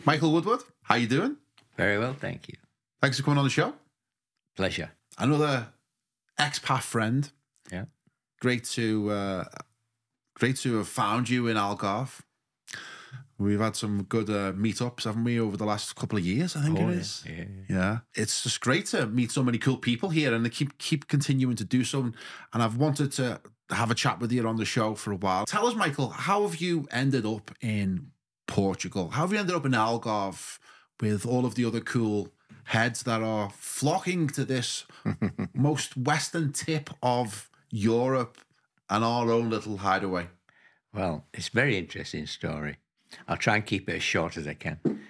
Michael Woodwood, how you doing? Very well, thank you. Thanks for coming on the show. Pleasure. Another expat friend. Yeah. Great to have found you in Algarve. We've had some good meetups, haven't we, over the last couple of years, I think it is. Yeah. It's just great to meet so many cool people here, and they keep continuing to do so. And I've wanted to have a chat with you on the show for a while. Tell us, Michael, how have you ended up in Portugal? How have you ended up in Algarve with all of the other cool heads that are flocking to this most western tip of Europe and our own little hideaway? Well, it's a very interesting story. I'll try and keep it as short as I can.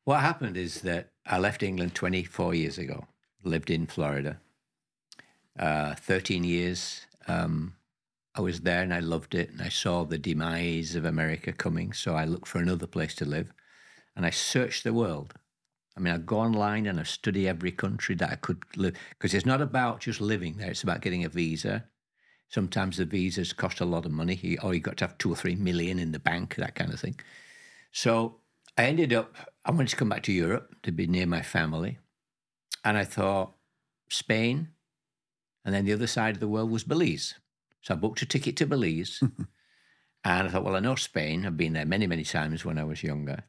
What happened is that I left England 24 years ago, lived in Florida, 13 years. I was there and I loved it, and I saw the demise of America coming, so I looked for another place to live, and I searched the world. I mean, I go online and I study every country that I could live, because it's not about just living there, it's about getting a visa. Sometimes the visas cost a lot of money, you got to have 2 or 3 million in the bank, that kind of thing. So I wanted to come back to Europe to be near my family, and I thought Spain, and then the other side of the world was Belize. So I booked a ticket to Belize, and I thought, well, I know Spain. I've been there many, many times when I was younger.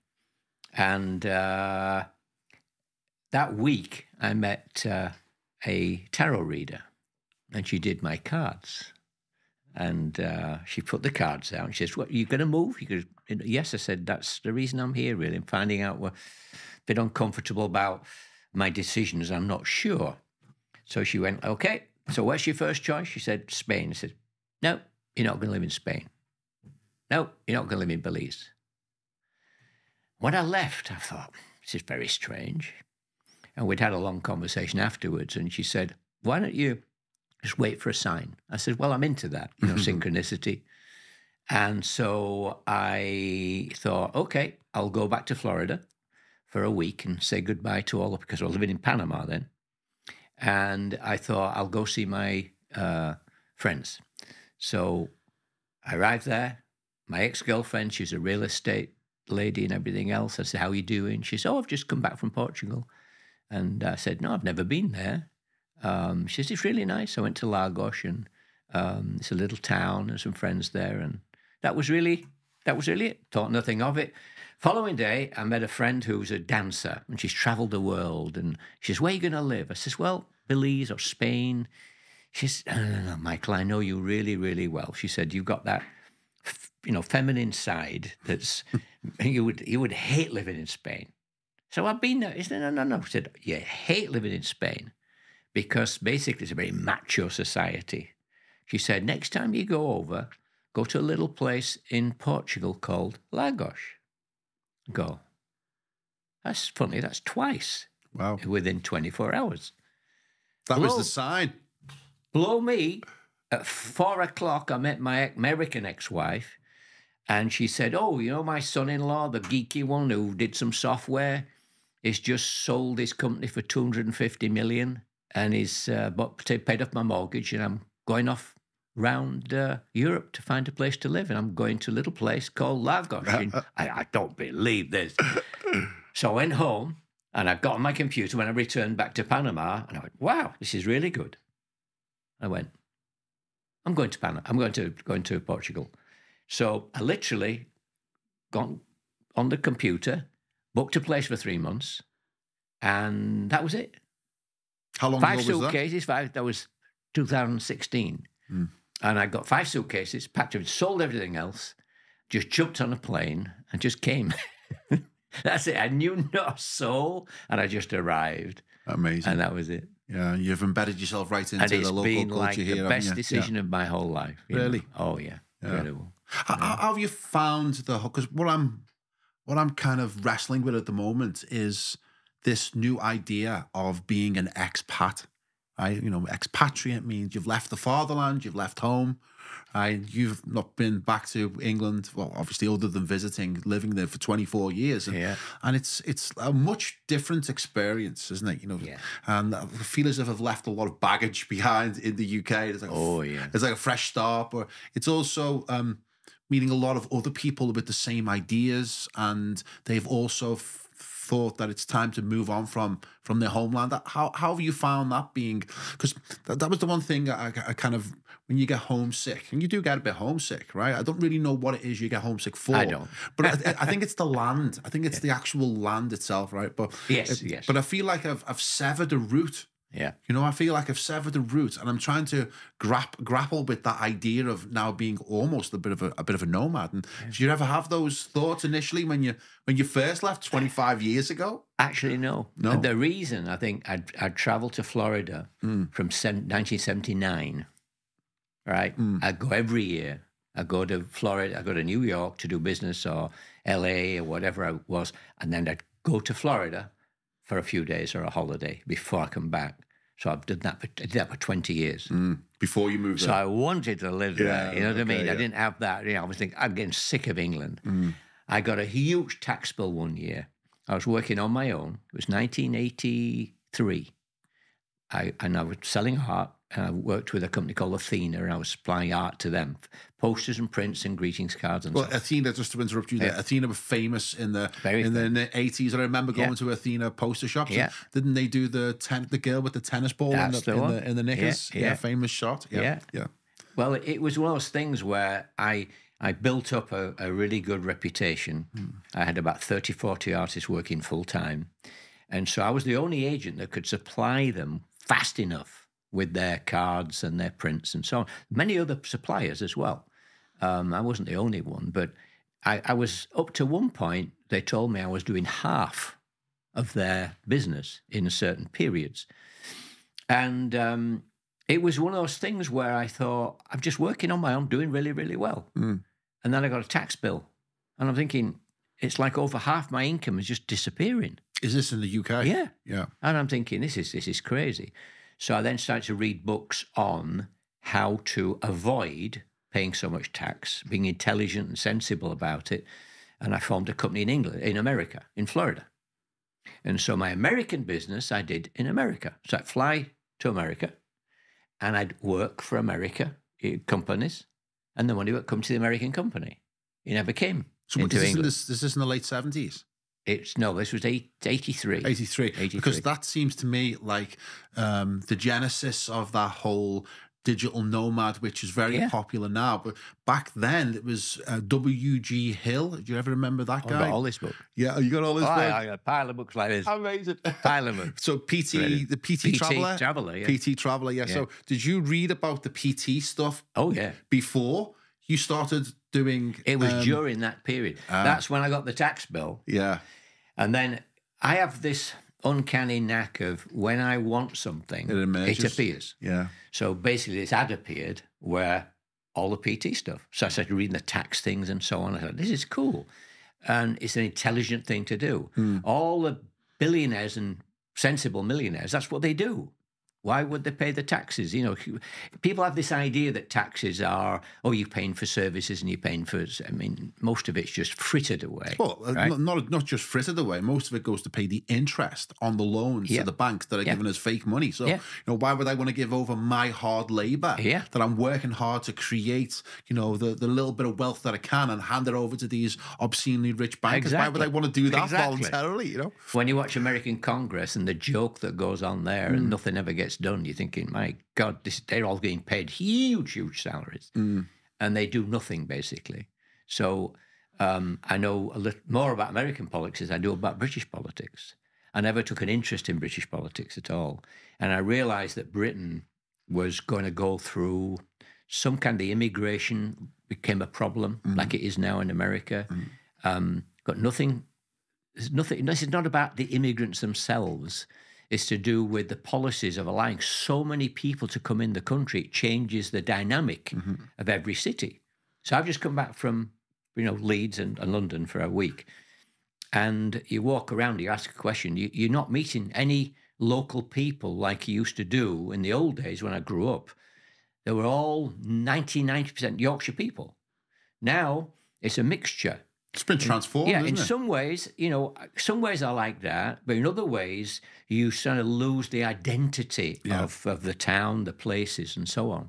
And that week, I met a tarot reader, and she did my cards. And she put the cards out, and she says, "What, are you going to move?" Yes, I said, "That's the reason I'm here, really. I'm finding out a bit uncomfortable about my decisions. I'm not sure." So she went, "Okay, so what's your first choice?" She said, "Spain." I said, "No, you're not going to live in Spain. No, you're not going to live in Belize." When I left, I thought, this is very strange. And we'd had a long conversation afterwards, and she said, "Why don't you just wait for a sign?" I said, "Well, I'm into that, synchronicity." And so I thought, okay, I'll go back to Florida for a week and say goodbye to all, because I was living in Panama then. And I thought, I'll go see my friends. So I arrived there. My ex-girlfriend, she was a real estate lady and everything else. I said, "How are you doing?" She said, "Oh, I've just come back from Portugal." And I said, "No, I've never been there." She said, "It's really nice." I went to Lagos, and it's a little town, and some friends there. And that was really it. Thought nothing of it. Following day, I met a friend who's a dancer, and she's traveled the world. And she says, "Where are you going to live?" I says, "Well, Belize or Spain." She says, "No, Michael, I know you really, really well." She said, "You've got that, feminine side that's, you would hate living in Spain." So I've been there. She said, no. She said, "You hate living in Spain because basically it's a very macho society." She said, "Next time you go over, go to a little place in Portugal called Lagos." Go. That's funny. That's twice. Wow. Within 24 hours. That was the sign. Blow me. At 4 o'clock, I met my American ex-wife, and she said, "Oh, my son-in-law, the geeky one who did some software, he's just sold his company for 250 million, and he's paid off my mortgage, and I'm going off round Europe to find a place to live, and I'm going to a little place called Lagos." I don't believe this. So I went home, and I got on my computer when I returned back to Panama, and I went, "Wow, this is really good." I went, "I'm going to Panama. I'm going to Portugal." So I literally got on the computer, booked a place for 3 months, and that was it. How long ago was that? 5 suitcases. That was 2016. And I got 5 suitcases, packed them, sold everything else, just jumped on a plane and just came. That's it. I knew not a soul, and I just arrived. Amazing. And that was it. Yeah, you've embedded yourself right into the local culture here. And it's been like the best decision of my whole life. Really? Oh, yeah. Incredible. How have you found the hook? Because what I'm kind of wrestling with at the moment is this new idea of being an expat. Right? Expatriate means you've left the fatherland, you've left home, you've not been back to England, well, obviously other than visiting, living there for 24 years. And it's a much different experience, isn't it? And I feel as if I've left a lot of baggage behind in the UK. It's like, it's like a fresh start, but it's also meeting a lot of other people with the same ideas, and they've also thought that it's time to move on from their homeland. How have you found that being? Because that was the one thing I kind of, when you get homesick, and you do get a bit homesick, right? I don't really know what it is you get homesick for. I don't. But I think it's the land. I think it's the actual land itself, right? But yes. But I feel like I've severed a root. Yeah. You know, I feel like I've severed the root, and I'm trying to grapple with that idea of now being almost a bit of a nomad. And did you ever have those thoughts initially when you first left 25 years ago? Actually, no. No. And the reason, I think I'd traveled to Florida from 1979. Right. I'd go every year. I'd go to Florida. I'd go to New York to do business, or LA, or whatever I was, and then I'd go to Florida for a few days or a holiday before I come back. So I've done that. I did that for 20 years before you moved. So I wanted to live there. You know what I mean? Yeah. I didn't have that. You know, I was thinking, I'm getting sick of England. I got a huge tax bill one year. I was working on my own. It was 1983, and I was selling art. And I worked with a company called Athena, and I was supplying art to them, posters and prints and greetings cards and stuff. Athena, just to interrupt you there, Athena were famous in the 80s. I remember going to Athena poster shops. Yeah. Didn't they do the girl with the tennis ball in the knickers? Yeah. Famous shot. Yeah. Well, it was one of those things where I built up a really good reputation. I had about 30, 40 artists working full time. And so I was the only agent that could supply them fast enough with their cards and their prints and so on. Many other suppliers as well. I wasn't the only one, but I was, up to one point, they told me I was doing half of their business in certain periods. And it was one of those things where I thought, I'm just working on my own, doing really, really well. And then I got a tax bill. And I'm thinking, it's like over half my income is just disappearing. Is this in the UK? Yeah. Yeah. And I'm thinking, this is crazy. So I then started to read books on how to avoid paying so much tax, being intelligent and sensible about it. And I formed a company in America, in Florida. And so my American business I did in America. So I'd fly to America and I'd work for America companies, and the money would come to the American company. It never came into England. Is this in the late 70s? This was 83. 83. Because that seems to me like the genesis of that whole digital nomad, which is very popular now. But back then, it was W.G. Hill. Do you ever remember that guy? I got all this book. Yeah, you got all this book? I got a pile of books like this. Amazing. Pile of books. So the PT Traveller? PT Traveller, yeah. So did you read about the PT stuff? Oh, yeah. Before you started doing... It was during that period. That's when I got the tax bill. Yeah. And then I have this uncanny knack of when I want something, it appears. Yeah. So basically this ad appeared where all the PT stuff. So I started reading the tax things and so on. I thought, this is cool. And it's an intelligent thing to do. All the billionaires and sensible millionaires, that's what they do. Why would they pay the taxes? You know, people have this idea that taxes are, you're paying for services and you're paying for, I mean, most of it's just frittered away. Well, right? not just frittered away. Most of it goes to pay the interest on the loans to the banks that are giving us fake money. So, you know, why would I want to give over my hard labor that I'm working hard to create, you know, the little bit of wealth that I can and hand it over to these obscenely rich bankers? Why would I want to do that voluntarily, you know? When you watch American Congress and the joke that goes on there and nothing ever gets done, you're thinking, my God, they're all getting paid huge salaries. And they do nothing, basically. So I know a little more about American politics as I do about British politics. I never took an interest in British politics at all. And I realized that Britain was going to go through some kind of immigration became a problem, like it is now in America. Got nothing. This is not about the immigrants themselves. It's to do with the policies of allowing so many people to come in the country. It changes the dynamic of every city. So I've just come back from, you know, Leeds and London for a week. And you walk around, you ask a question. You're not meeting any local people like you used to do in the old days when I grew up. They were all 90% Yorkshire people. Now it's a mixture. It's been transformed, yeah, isn't in it? some ways, you know, some ways I like that, but in other ways, you sort of lose the identity of the town, the places, and so on.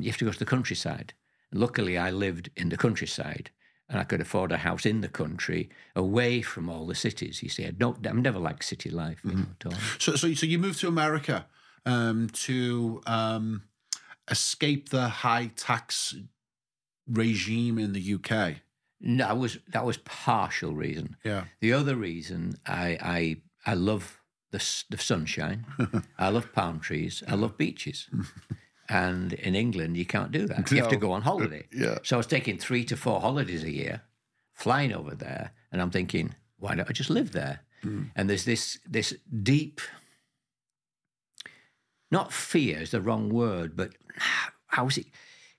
You have to go to the countryside. Luckily, I lived in the countryside, and I could afford a house in the country, away from all the cities. You see, I've never liked city life, you know, at all. So you moved to America to escape the high tax regime in the UK. No, that was partial reason. Yeah. The other reason, I love the sunshine. I love palm trees. I love beaches. And in England, you can't do that. You have to go on holiday. Yeah. So I was taking 3 to 4 holidays a year, flying over there, and I'm thinking, why don't I just live there? And there's this deep, not fear is the wrong word, but how is it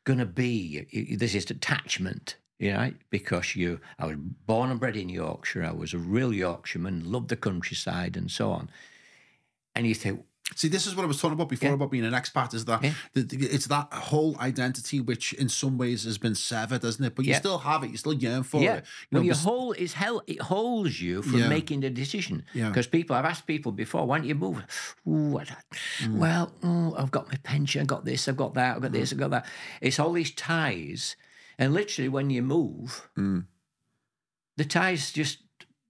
going to be? There's this attachment, you know, because I was born and bred in Yorkshire. I was a real Yorkshireman, loved the countryside and so on. And you think, see, this is what I was talking about before about being an expat, is that it's that whole identity which in some ways has been severed, isn't it? But you still have it, you still yearn for it. Well, it holds you from making the decision. Because I've asked people before, why don't you move? Well, I've got my pension, I've got this, I've got that, I've got this, I've got that. It's all these ties. And literally when you move, the ties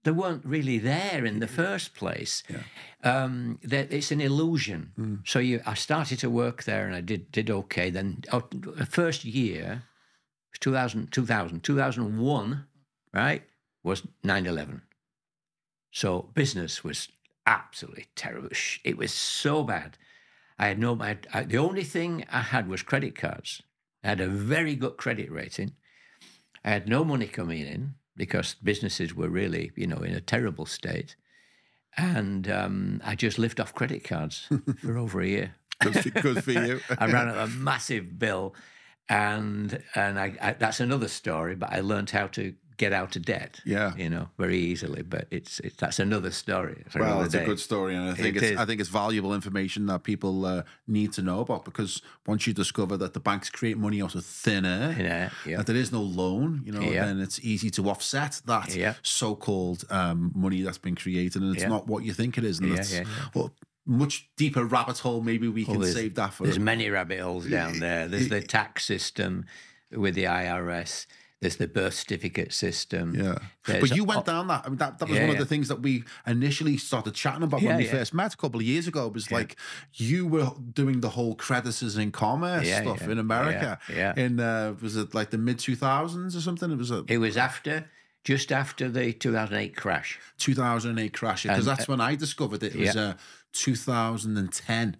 they weren't really there in the first place. It's an illusion. So I started to work there, and I did okay. Then the first year, 2001, right, was 9/11. So business was absolutely terrible. It was so bad. The only thing I had was credit cards. I had a very good credit rating. I had no money coming in, because businesses were really, you know, in a terrible state. And I just lived off credit cards for over a year. Good for you. I ran a massive bill, and I that's another story, but I learned how to get out of debt, you know, very easily. But that's another story. Well, it's a good story, and I think it's valuable information that people need to know about, because once you discover that the banks create money out of thin air, that there is no loan, you know, then it's easy to offset that so-called money that's been created, and it's not what you think it is. And well, much deeper rabbit hole. Maybe we can save that for. There's many rabbit holes down there. There's the tax system with the IRS. There's the birth certificate system. But you went down that. I mean, that was one of the things that we initially started chatting about when we first met a couple of years ago. It was like you were doing the whole creditors in commerce stuff in America. In was it like the mid-2000s or something? It was just after the 2008 crash. 2008 crash, because that's when I discovered it. It was 2010.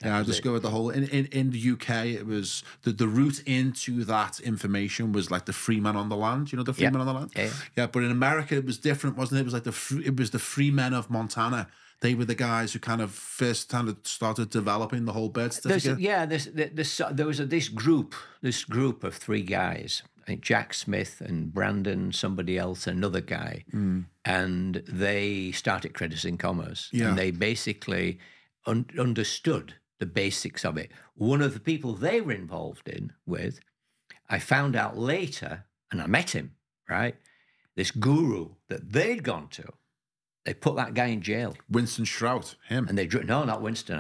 I discovered the whole in the UK. It was the route into that information was like the free man on the land. You know, the free man on the land. But in America it was different, wasn't it? It was like the free men of Montana. They were the guys who kind of first started developing the whole birth certificate. There was this group of 3 guys. I think Jack Smith and Brandon, somebody else, another guy, and they started Creditors in Commerce, and they basically understood the basics of it. One of the people they were involved with, I found out later, and I met him, right? This guru that they'd gone to, they put that guy in jail. Winston Shrout, him. And no, not Winston.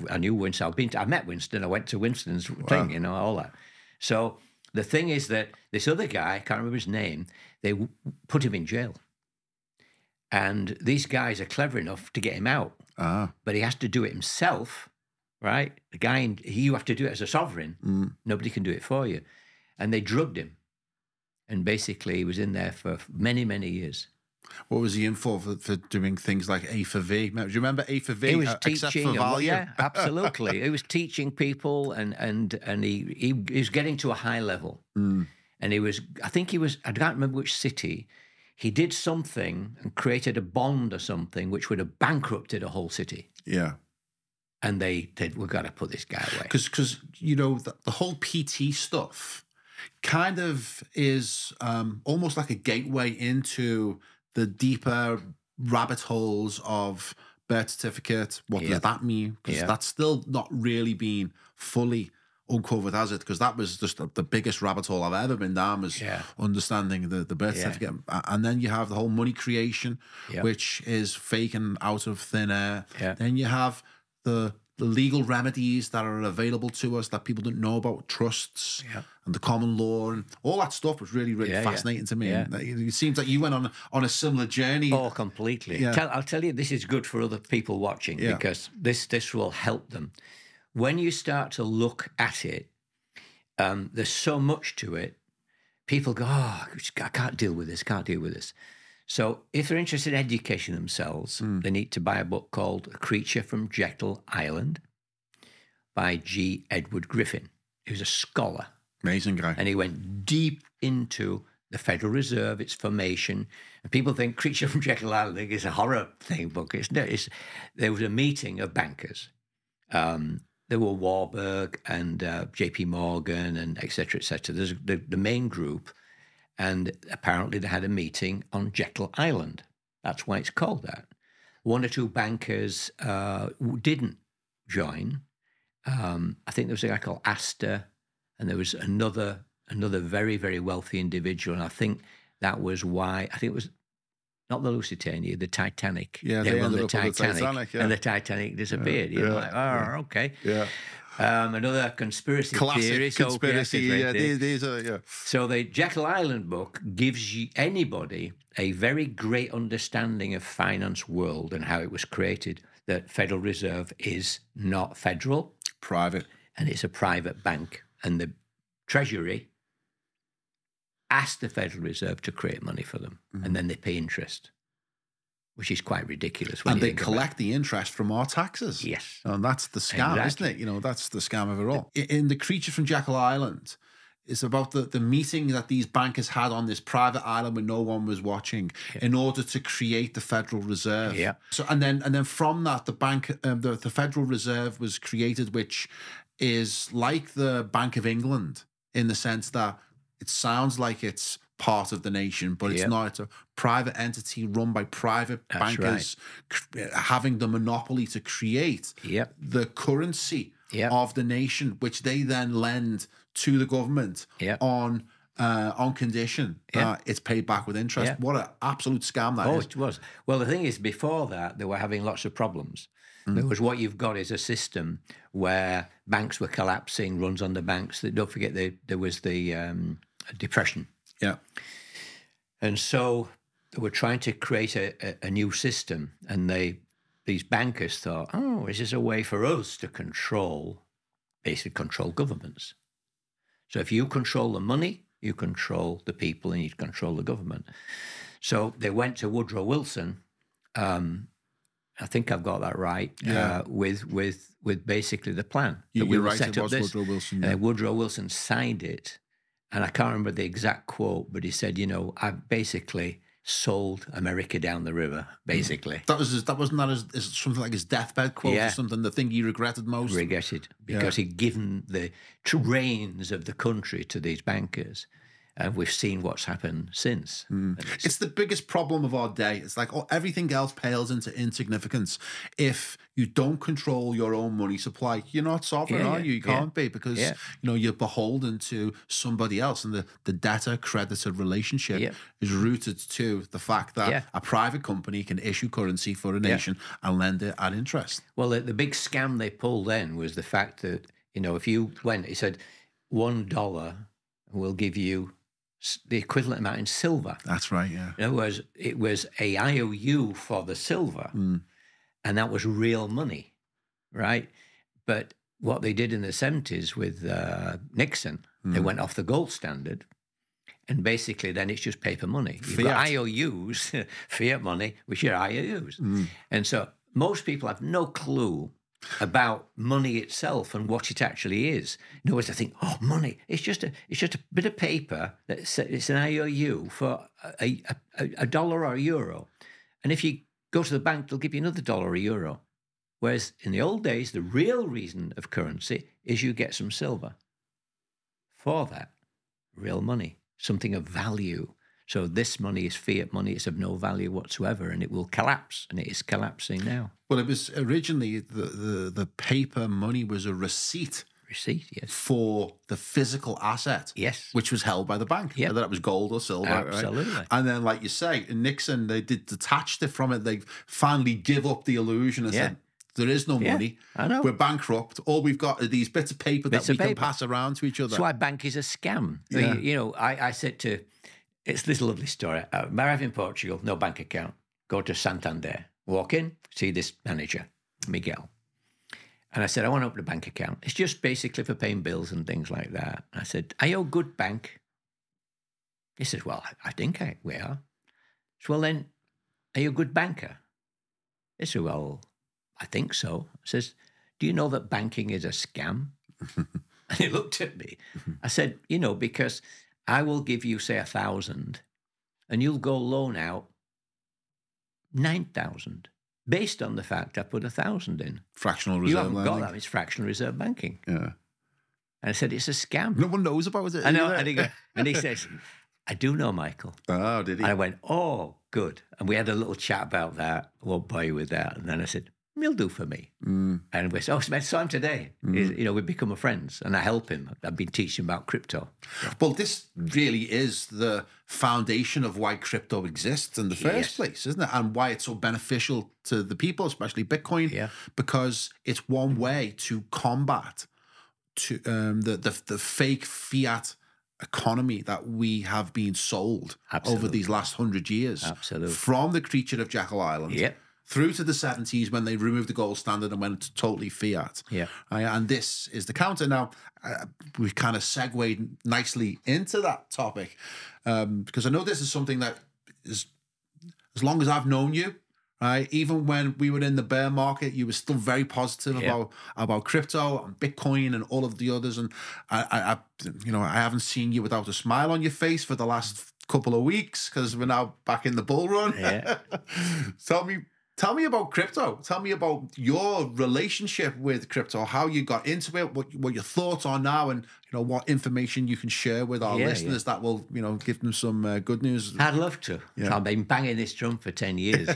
I knew Winston. I met Winston. I went to Winston's thing, you know, all that. So the thing is that this other guy, I can't remember his name, they put him in jail. And these guys are clever enough to get him out. But he has to do it himself, right? The guy, you have to do it as a sovereign. Nobody can do it for you. And they drugged him. And basically he was in there for many, many years. What was he in for doing things like A for V? Do you remember A for V? He was teaching, absolutely. He was teaching people, and he was getting to a high level. And I can't remember which city. He did something and created a bond or something which would have bankrupted a whole city. And they said, we've got to put this guy away. Because you know, the whole PT stuff kind of is almost like a gateway into the deeper rabbit holes of birth certificate. What does that mean? Because that's still not really been fully uncovered, has it? Because that was just the biggest rabbit hole I've ever been down, was understanding the birth certificate. And then you have the whole money creation, which is fake and out of thin air. Then you have the the legal remedies that are available to us that people don't know about, trusts and the common law and all that stuff was really, really fascinating to me. Yeah. And it seems like you went on a similar journey. Oh, completely. Yeah. I'll tell you, this is good for other people watching because this will help them. When you start to look at it, there's so much to it. People go, oh, I can't deal with this, can't deal with this. So if they're interested in educating themselves, they need to buy a book called A Creature from Jekyll Island by G. Edward Griffin. He was a scholar. Amazing guy. And he went deep into the Federal Reserve, its formation. And people think Creature from Jekyll Island is a horror thing book. There was a meeting of bankers. There were Warburg and J.P. Morgan and et cetera, et cetera. There's the main group. And apparently they had a meeting on Jekyll Island. That's why it's called that. One or two bankers didn't join. I think there was a guy called Astor, and there was another very, very wealthy individual. And I think that was why, I think it was not the Lusitania, the Titanic. Yeah, they ended up on the Titanic, and the Titanic disappeared. You're like, oh, okay. Yeah. Another conspiracy theory. Conspiracy, these are, So the Jekyll Island book gives anybody a very great understanding of finance world and how it was created, that Federal Reserve is not federal. Private. And it's a private bank. And the Treasury asked the Federal Reserve to create money for them. And then they pay interest, which is quite ridiculous. And they collect the interest from our taxes. Yes. And that's the scam, isn't it? You know, that's the scam of it all. In The Creature from Jekyll Island, it's about the meeting that these bankers had on this private island where no one was watching in order to create the Federal Reserve. Yeah. So and then from that, the Federal Reserve was created, which is like the Bank of England in the sense that it sounds like it's part of the nation, but it's not. It's a private entity run by private bankers having the monopoly to create the currency of the nation, which they then lend to the government on condition it's paid back with interest. What an absolute scam that is. Oh, it was. Well, the thing is, before that, they were having lots of problems. There was what you've got is a system where banks were collapsing, runs on the banks. Don't forget, there was the Depression. Yeah. And so they were trying to create a new system. And these bankers thought, oh, is this a way for us to basically control governments? So if you control the money, you control the people and you control the government. So they went to Woodrow Wilson. I think I've got that right. With basically the plan. You're right, it was Woodrow Wilson. Yeah. Woodrow Wilson signed it. And I can't remember the exact quote, but he said, you know, I've basically sold America down the river, basically. Wasn't that something like his deathbed quote or something, the thing he regretted most? Regretted, because he'd given the reins of the country to these bankers. And we've seen what's happened since. It's the biggest problem of our day. It's like, everything else pales into insignificance. If you don't control your own money supply, you're not sovereign, are you? You can't be, because you know, you're beholden to somebody else. And the debtor-creditor relationship is rooted to the fact that a private company can issue currency for a nation and lend it at interest. Well, the big scam they pulled then was the fact that, you know, if you went, he said, $1 will give you the equivalent amount in silver. That's right, yeah. In other words, it was a IOU for the silver, and that was real money, right? But what they did in the 70s with Nixon, they went off the gold standard, and basically then it's just paper money. You've got IOUs, fiat money, which are IOUs. And so most people have no clue about money itself and what it actually is. In other words, I think, money, it's just a bit of paper that it's an IOU for a dollar or a euro. And if you go to the bank, they'll give you another dollar or a euro. Whereas in the old days, the real reason of currency is you get some silver. For that, real money, something of value. So this money is fiat money. It's of no value whatsoever, and it will collapse, and it is collapsing now. Well, it was originally the paper money was a receipt. Receipt, yes. For the physical asset. Yes. Which was held by the bank. Yeah. Whether that was gold or silver. Absolutely. Right? And then, like you say, in Nixon, they detached it from it. They finally give up the illusion and said, There is no money. I know. We're bankrupt. All we've got are these bits of paper that we can pass around to each other. That's why bank is a scam. Yeah. You know, I said to, it's this lovely story. I'm in Portugal, no bank account. Go to Santander. Walk in, see this manager, Miguel. And I said, I want to open a bank account. It's just basically for paying bills and things like that. I said, are you a good bank? He says, well, I think we are. I said, well, then, are you a good banker? He said, well, I think so. I says, do you know that banking is a scam? And he looked at me. I said, you know, because I will give you, say, 1,000 and you'll go loan out 9,000 based on the fact I put 1,000 in. Fractional reserve You haven't lending. got that. It's fractional reserve banking. Yeah. And I said, it's a scam. No one knows about it. I know. And he says, I do know, Michael. Oh, did he? And I went, oh, good. And we had a little chat about that. I won't bore you with that. And then I said, he'll do for me. And we said, I saw him today. You know, we've become friends and I help him. I've been teaching about crypto. Well, this really is the foundation of why crypto exists in the first place, isn't it? And why it's so beneficial to the people, especially Bitcoin, because it's one way to combat the fake fiat economy that we have been sold over these last 100 years. Absolutely. From the creature of Jekyll Island through to the 70s when they removed the gold standard and went totally fiat. And this is the counter. Now, we've kind of segued nicely into that topic because I know this is something that is, as long as I've known you, right, even when we were in the bear market, you were still very positive about crypto and Bitcoin and all of the others. And I haven't seen you without a smile on your face for the last couple of weeks because we're now back in the bull run. Tell me about crypto. Tell me about your relationship with crypto, how you got into it, what your thoughts are now, and what information you can share with our listeners that will give them some good news. I'd love to. I've been banging this drum for 10 years,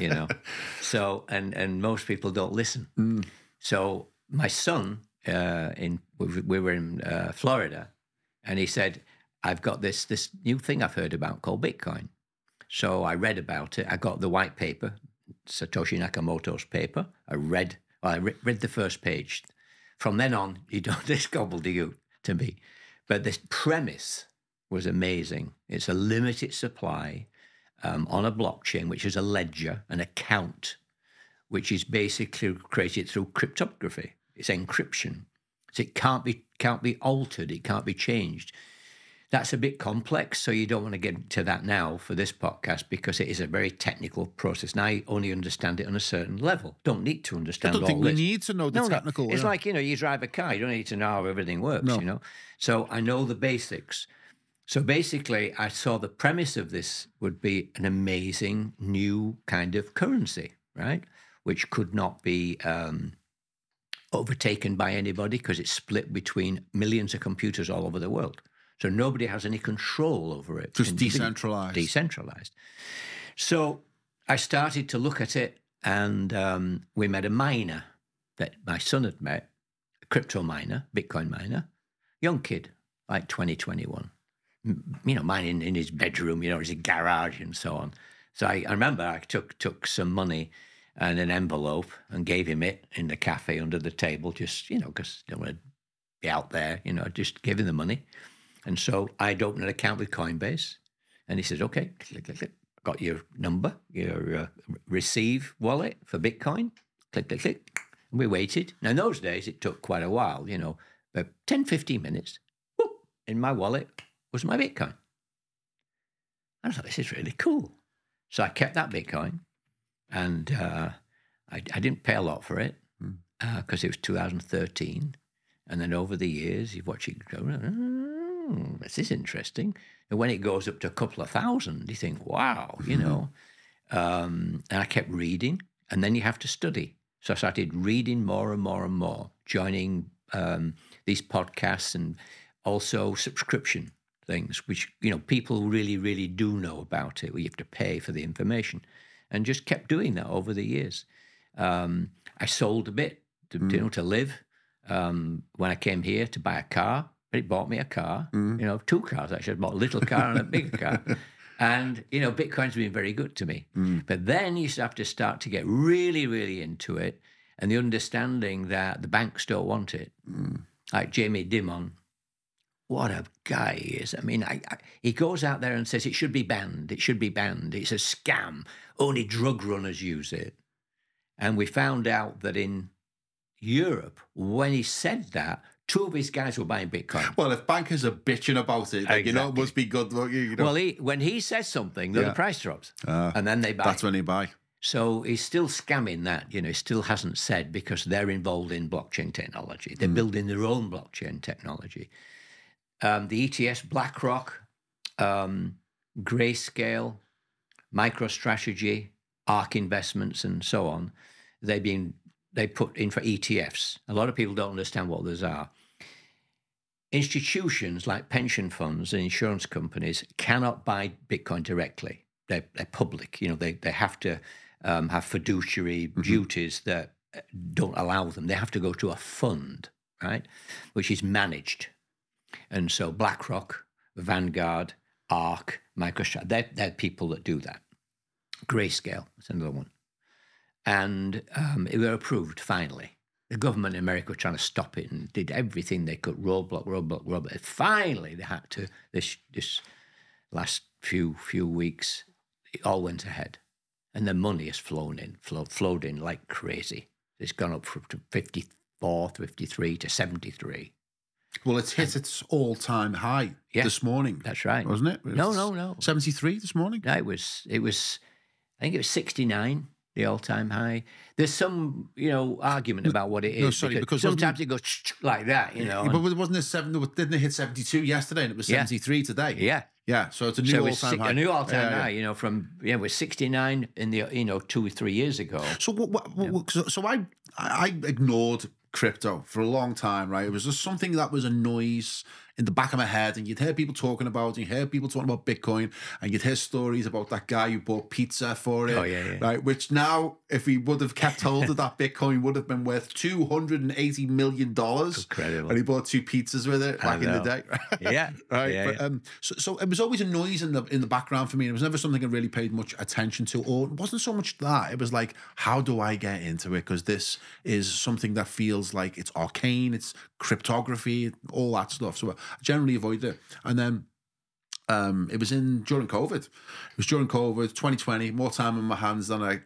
So and most people don't listen. So my son, we were in Florida, and he said, "I've got this new thing I've heard about called Bitcoin." So I read about it. I got the white paper. Satoshi Nakamoto's paper. I read the first page. From then on, you don't this gobbledygook to me. But this premise was amazing. It's a limited supply on a blockchain, which is a ledger, an account, which is basically created through cryptography. It's encryption. So it can't be altered. It can't be changed. That's a bit complex, so you don't want to get into that now for this podcast because it is a very technical process. And I only understand it on a certain level. Don't need to understand all this. I don't think we need to know the technical. No. It's like, you drive a car. You don't need to know how everything works, So I know the basics. So basically, I saw the premise of this would be an amazing new kind of currency, right? Which could not be overtaken by anybody because it's split between millions of computers all over the world. So nobody has any control over it. Just decentralized. Decentralized. So I started to look at it, and we met a miner that my son had met, a crypto miner, Bitcoin miner, young kid, like 20, 21, mining in his bedroom, his garage and so on. So I remember I took some money and an envelope and gave him it in the cafe under the table, just, because I don't want to be out there, just gave him the money. And so I'd open an account with Coinbase, and he said, okay, click, click, click. Got your number, your receive wallet for Bitcoin, click, click, click. And we waited. Now, in those days, it took quite a while, but 10, 15 minutes, whoop, in my wallet was my Bitcoin. I thought, this is really cool. So I kept that Bitcoin, and I didn't pay a lot for it because it was 2013. And then over the years, you watch it go, this is interesting. And when it goes up to a couple of thousand, you think, wow, and I kept reading, and then you have to study. So I started reading more and more and more, joining these podcasts and also subscription things, which, people really, really do know about it, where you have to pay for the information, and just kept doing that over the years. I sold a bit to live when I came here to buy a car. But it bought me a car, 2 cars actually. I bought a little car and a bigger car. And, Bitcoin's been very good to me. But then you have to start to get really, really into it. and the understanding that the banks don't want it. Like Jamie Dimon, what a guy he is. I mean, he goes out there and says it should be banned. It should be banned. It's a scam. Only drug runners use it. And we found out that in Europe, when he said that, 2 of his guys were buying Bitcoin. Well, if bankers are bitching about it, like, it must be good. You know. Well, when he says something, then the price drops. And then they buy. That's when they buy. So he's still scamming that, he still hasn't said, because they're involved in blockchain technology. They're building their own blockchain technology. The ETS, BlackRock, Grayscale, MicroStrategy, ARK Investments, and so on, they put in for ETFs. A lot of people don't understand what those are. Institutions like pension funds and insurance companies cannot buy Bitcoin directly. They're public. They have to have fiduciary duties that don't allow them. They have to go to a fund, right, which is managed. And so BlackRock, Vanguard, ARK, MicroStrategy, they're people that do that. Grayscale, that's another one. And it were approved finally. The government in America was trying to stop it and did everything they could, roadblock. Finally, they had to, this last few weeks, it all went ahead. And the money has flowed in like crazy. It's gone up from 54, 53 to 73. Well, it's hit its all-time high this morning. That's right. Wasn't it? No. 73 this morning? No, it was, I think it was 69. The all-time high. There's some, argument about what it is. No, sorry, because sometimes it goes like that, But wasn't it didn't it hit 72 yesterday, and it was 73 today? Yeah. So it's a new all-time high. A new all-time high. From it was 69 in the 2 or 3 years ago. So So I ignored crypto for a long time, right? It was just something that was a noise in the back of my head, and you'd hear people talking about it, you hear people talking about Bitcoin, and you'd hear stories about that guy who bought pizza for it, right? Which now, if he would have kept hold of that Bitcoin, would have been worth $280 million. Incredible. And he bought 2 pizzas with it back in the day. Right. Yeah, but so it was always a noise in the background for me. It was never something I really paid much attention to, or it wasn't so much that. It was like, how do I get into it? Because this is something that feels like it's arcane, it's cryptography, all that stuff. So I generally avoid it. And then it was during COVID. It was during COVID, 2020, more time in my hands than I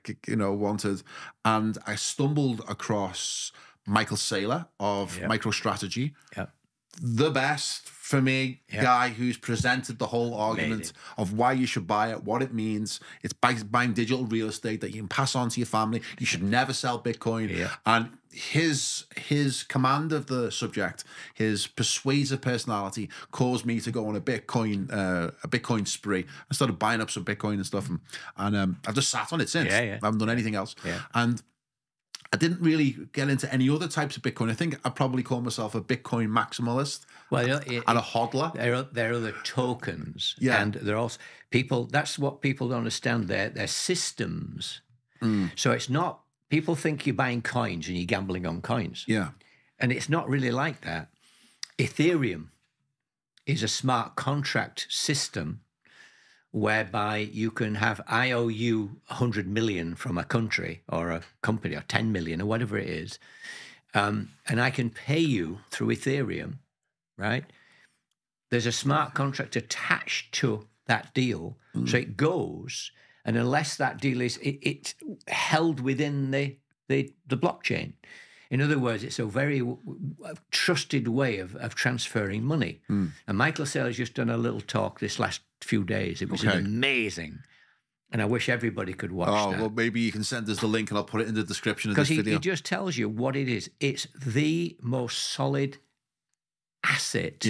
wanted. And I stumbled across Michael Saylor of MicroStrategy. The best for me, guy who's presented the whole argument of why you should buy it, what it means. It's buying digital real estate that you can pass on to your family. You should never sell Bitcoin. And his command of the subject, his persuasive personality, caused me to go on a Bitcoin spree. I started buying up some Bitcoin and stuff, and I've just sat on it since. I haven't done anything else. And I didn't really get into any other types of Bitcoin. I think I probably call myself a Bitcoin maximalist and a hodler. There are other tokens, and they're also people. That's what people don't understand. They're systems. So it's not. People think you're buying coins and you're gambling on coins. And it's not really like that. Ethereum is a smart contract system whereby you can have, I owe you 100 million from a country or a company, or 10 million or whatever it is, and I can pay you through Ethereum, right? There's a smart contract attached to that deal, so it goes, and unless that deal is it's held within the blockchain. In other words, it's a very trusted way of transferring money. And Michael Saylor's just done a little talk this last few days. It was amazing. And I wish everybody could watch that. Well, maybe you can send us the link and I'll put it in the description of this video. Because he just tells you what it is. It's the most solid asset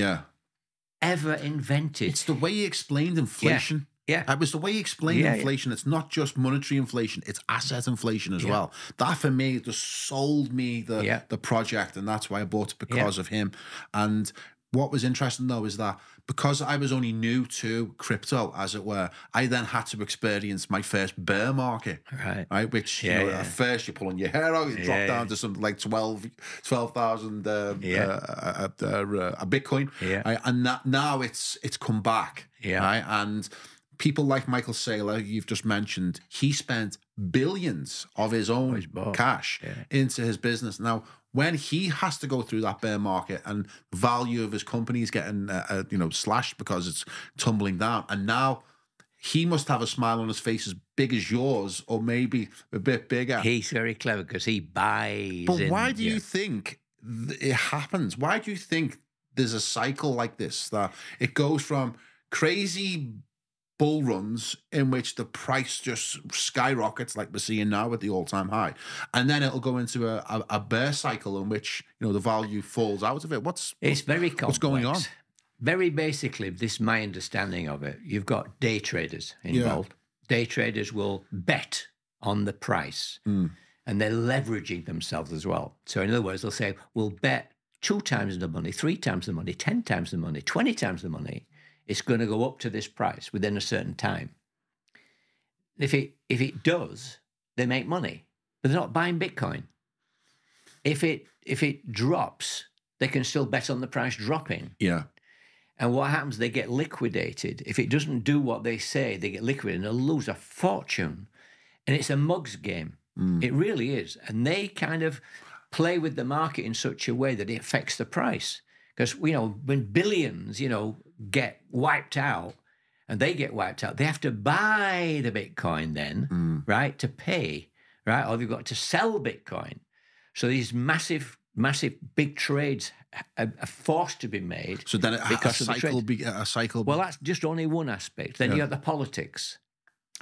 ever invented. It's the way he explained inflation. It was the way he explained inflation. It's not just monetary inflation, it's asset inflation as well. That for me just sold me the project, and that's why I bought it, because of him. And what was interesting though is that because I was only new to crypto, as it were, I then had to experience my first bear market, right? Which at first you're pulling your hair out, you drop down to something like 12,000 a Bitcoin, right? And now it's come back, right? And people like Michael Saylor, you've just mentioned, he spent billions of his own cash into his business. Now, when he has to go through that bear market and value of his company is getting slashed because it's tumbling down, and now he must have a smile on his face as big as yours, or maybe a bit bigger. He's very clever because he buys. But why do you think it happens? Why do you think there's a cycle like this, that it goes from crazy bull runs in which the price just skyrockets, like we're seeing now with the all-time high, and then it'll go into a bear cycle in which the value falls out of it? It's very complex. What's going on? Very basically, this is my understanding of it. You've got day traders involved. Yeah. Day traders will bet on the price, and they're leveraging themselves as well. So in other words, they'll say, we'll bet 2 times the money, 3 times the money, 10 times the money, 20 times the money. It's going to go up to this price within a certain time. If it does, they make money, but they're not buying Bitcoin. If it drops, they can still bet on the price dropping. Yeah. And what happens, they get liquidated. If it doesn't do what they say, they get liquidated and they'll lose a fortune. And it's a mug's game. It really is. And they kind of play with the market in such a way that it affects the price. Because, when billions, get wiped out, and they get wiped out, they have to buy the Bitcoin then, right, to pay, right? Or they've got to sell Bitcoin. So these massive big trades are forced to be made. So then a cycle. Well, that's just only one aspect. Then you have the politics.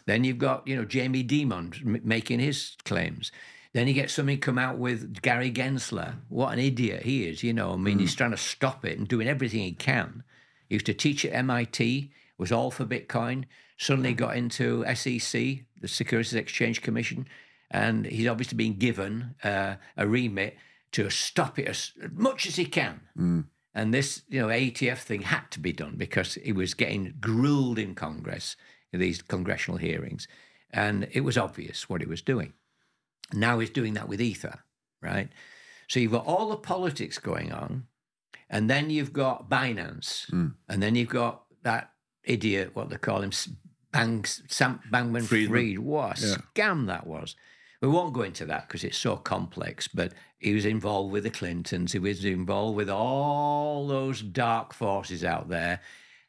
Then you've got, Jamie Dimon making his claims. Then you get somebody come out with Gary Gensler. What an idiot he is, he's trying to stop it and doing everything he can. He used to teach at MIT, was all for Bitcoin, suddenly got into SEC, the Securities Exchange Commission, and he's obviously been given a remit to stop it as much as he can. And this, ATF thing had to be done because he was getting grilled in Congress, in these congressional hearings, and it was obvious what he was doing. Now he's doing that with Ether, right? So you've got all the politics going on, and then you've got Binance, and then you've got that idiot, what they call him, Sam Bankman-Fried. What a scam that was. We won't go into that because it's so complex, but he was involved with the Clintons. He was involved with all those dark forces out there.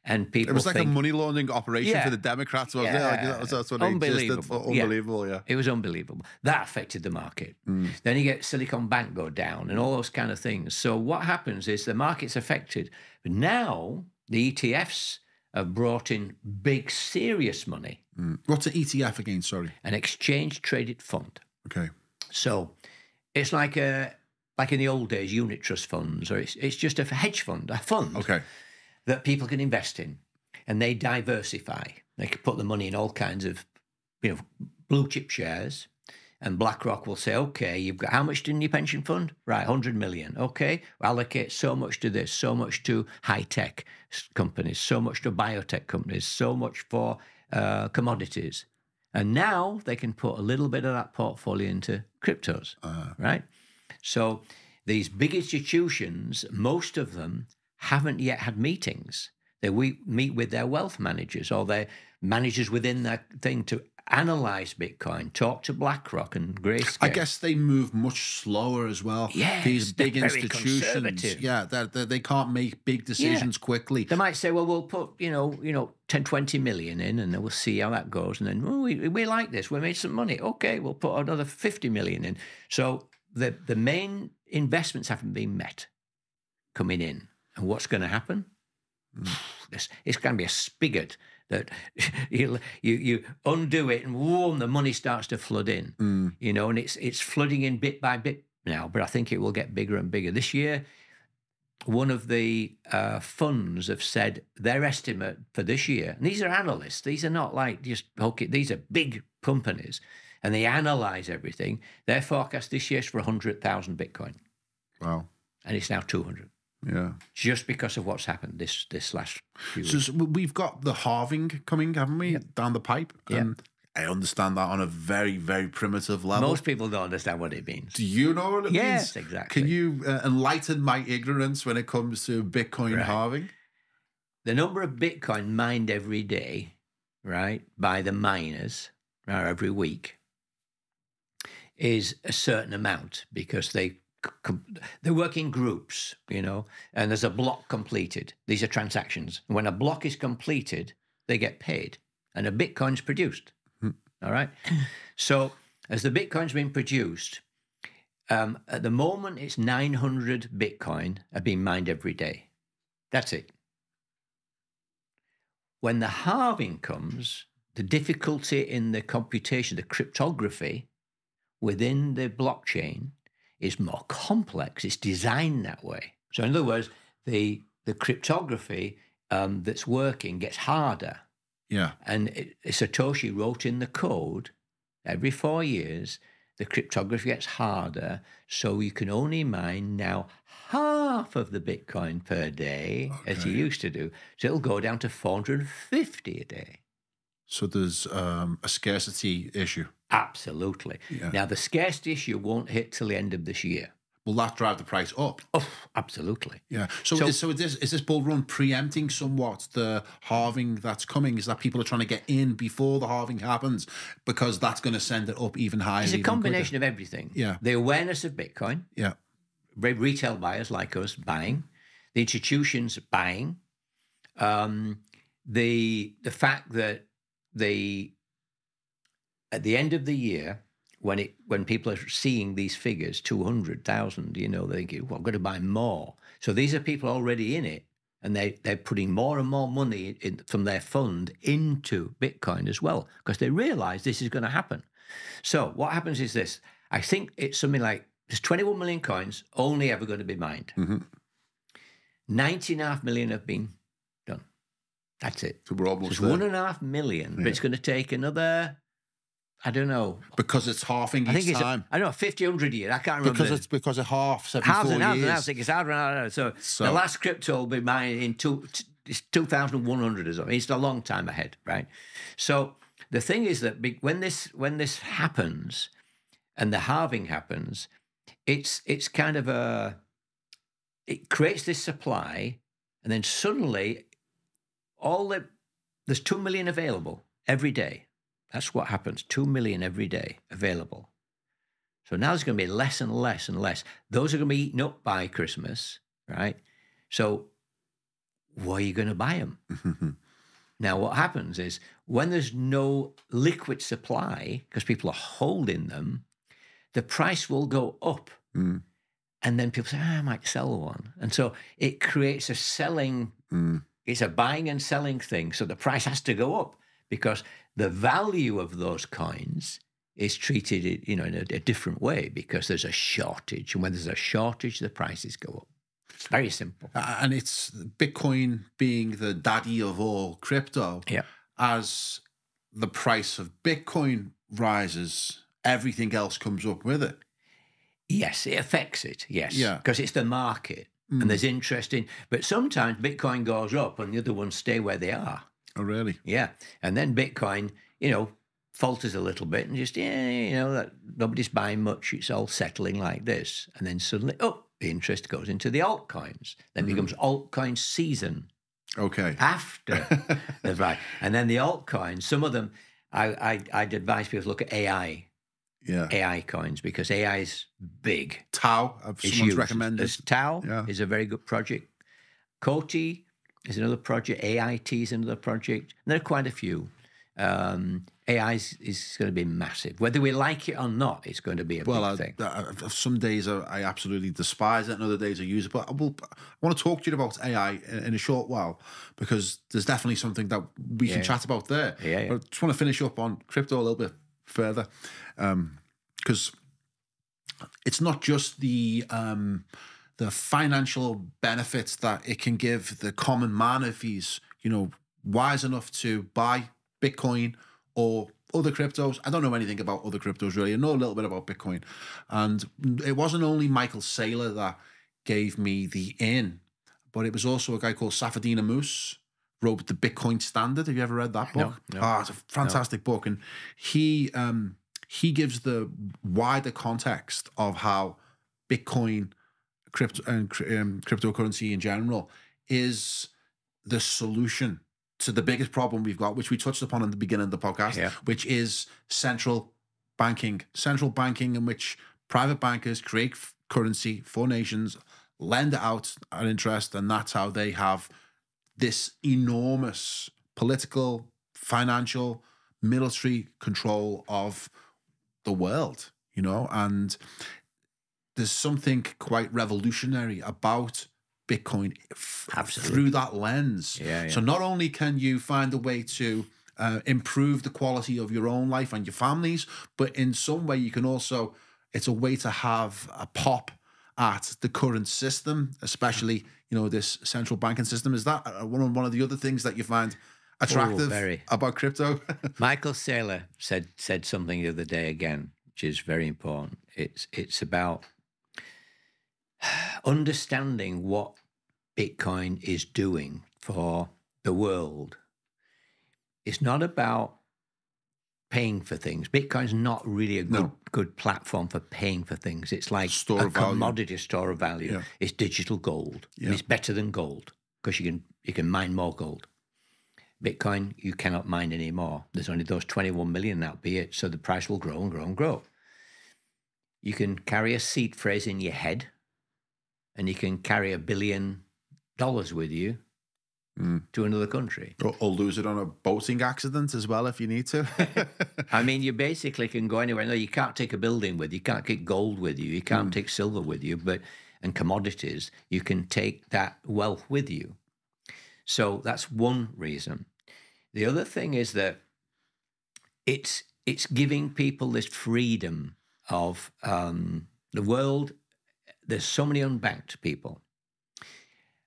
And people, it was like a money laundering operation for the Democrats, wasn't it? Like, that's what unbelievable. Unbelievable, yeah. It was unbelievable. That affected the market. Then you get Silicon Bank go down and all those kind of things. So what happens is the market's affected. But now the ETFs have brought in big, serious money. What's an ETF again, sorry? An exchange-traded fund. Okay. So it's like in the old days, unit trust funds, or it's just a hedge fund, a fund. Okay. That people can invest in, and they diversify. They can put the money in all kinds of, blue chip shares, and BlackRock will say, okay, you've got how much in your pension fund? Right, 100 million. Okay, allocate so much to this, so much to high-tech companies, so much to biotech companies, so much for commodities. And now they can put a little bit of that portfolio into cryptos, right? So these big institutions, most of them, haven't yet had meetings. They meet with their wealth managers or their managers within their thing to analyze Bitcoin, talk to BlackRock and Grayscale. I guess they move much slower as well. Yes, these big institutions. Yeah, they can't make big decisions quickly. They might say, well, we'll put 10, 20 million in, and then we'll see how that goes. And then we like this. We made some money. Okay, we'll put another 50 million in. So the main investments haven't been met coming in. And what's going to happen? It's going to be a spigot that you undo it, and whoa, the money starts to flood in. And it's flooding in bit by bit now. But I think it will get bigger and bigger this year. One of the funds have said their estimate for this year, and these are analysts. These are not like just okay. These are big companies, and they analyze everything. Their forecast this year is for 100,000 Bitcoin. Wow! And it's now 200. Yeah, just because of what's happened this last few weeks. So we've got the halving coming, haven't we, down the pipe? Yeah. I understand that on a very, very primitive level. Most people don't understand what it means. Do you know what it means? Yes, exactly. Can you enlighten my ignorance when it comes to Bitcoin halving? The number of Bitcoin mined every day right, by the miners every week is a certain amount, because they work in groups, you know, and there's a block completed. These are transactions. When a block is completed, they get paid, and a Bitcoin's produced. All right. So as the Bitcoin's been produced, at the moment, it's 900 Bitcoin are being mined every day. That's it. When the halving comes, the difficulty in the computation, the cryptography within the blockchain is more complex. It's designed that way. So in other words, the cryptography that's working gets harder. Yeah. And Satoshi wrote in the code, every 4 years, the cryptography gets harder, so you can only mine now half of the Bitcoin per day as you used to do. So it'll go down to 450 a day. So there's a scarcity issue. Absolutely. Yeah. Now, the scarcity issue won't hit till the end of this year. Will that drive the price up? Oh, absolutely. Yeah. So is this bull run preempting somewhat the halving that's coming? Is that people are trying to get in before the halving happens because that's going to send it up even higher? It's a combination of everything. Yeah. The awareness of Bitcoin. Yeah. Retail buyers like us buying. The institutions buying. The fact that at the end of the year, when people are seeing these figures, 200,000, you know, they go, well, I'm going to buy more. So these are people already in it, and they're putting more and more money from their fund into Bitcoin as well, because they realize this is going to happen. So what happens is this. I think it's something like there's 21 million coins only ever going to be mined. 19.5 million have been done. That's it. So we're almost there. 1.5 million, but it's going to take another... I don't know. Because it's halving each time. I don't know, 50, 100 years. I can't remember. Because it halves every 4 years. Halves. It's harder and harder. So the last crypto will be mined in 2,100 or something. It's a long time ahead, right? So the thing is that when this happens and the halving happens, it's kind of it creates this supply, and then suddenly there's 2 million available every day. That's what happens, 2 million every day available. So now there's going to be less and less and less. Those are going to be eaten up by Christmas, right? So where are you going to buy them? Now what happens is when there's no liquid supply, because people are holding them, the price will go up. And then people say, I might sell one. And so it creates a selling, it's a buying and selling thing. So the price has to go up, because the value of those coins is treated, you know, in a different way, because there's a shortage. And when there's a shortage, the prices go up. It's very simple. And it's Bitcoin being the daddy of all crypto. Yeah. As the price of Bitcoin rises, everything else comes up with it. Yes, it affects it, yes. Yeah. Because it's the market, and there's interest in... But sometimes Bitcoin goes up and the other ones stay where they are. Oh, really? Yeah. And then Bitcoin, you know, falters a little bit and just, you know, that nobody's buying much. It's all settling like this. And then suddenly, the interest goes into the altcoins. Then becomes altcoin season. Okay. After. That's right. And then the altcoins, some of them, I'd advise people to look at AI. Yeah. AI coins, because AI is big. Tau, someone's recommended. Tau is a very good project. Koti is another project. AIT is another project. And there are quite a few. AI is going to be massive. Whether we like it or not, it's going to be a big thing. Some days I absolutely despise it, and other days I use it. But I want to talk to you about AI in a short while, because there's definitely something that we can chat about there. Yeah. But I just want to finish up on crypto a little bit further, because it's not just the financial benefits that it can give the common man if he's, you know, wise enough to buy Bitcoin or other cryptos. I don't know anything about other cryptos really. I know a little bit about Bitcoin. And it wasn't only Michael Saylor that gave me the in, but it was also a guy called Safadine Amous, wrote The Bitcoin Standard. Have you ever read that book? No. It's a fantastic book. And he gives the wider context of how Bitcoin cryptocurrency in general is the solution to the biggest problem we've got, which we touched upon in the beginning of the podcast, which is central banking. Central banking, in which private bankers create currency for nations, lend it out at interest, and that's how they have this enormous political, financial, military control of the world, you know. And there's something quite revolutionary about Bitcoin through that lens. So not only can you find a way to improve the quality of your own life and your families, but in some way you can also, it's a way to have a pop at the current system, especially, you know, this central banking system. Is that one of the other things that you find attractive about crypto? Michael Saylor said something the other day again, which is very important. It's about understanding what Bitcoin is doing for the world. It's not about paying for things. Bitcoin's not really a good platform for paying for things. It's like a commodity store of value. It's digital gold. And it's better than gold because you can mine more gold. Bitcoin, you cannot mine anymore. There's only those 21 million, that'll be it. So the price will grow and grow and grow. You can carry a seed phrase in your head, and you can carry $1 billion with you to another country. Or lose it on a boating accident as well if you need to. I mean, you basically can go anywhere. No, you can't take a building with you. You can't take gold with you. You can't take silver with you, and commodities. You can take that wealth with you. So that's one reason. The other thing is that it's giving people this freedom of the world. There's so many unbanked people.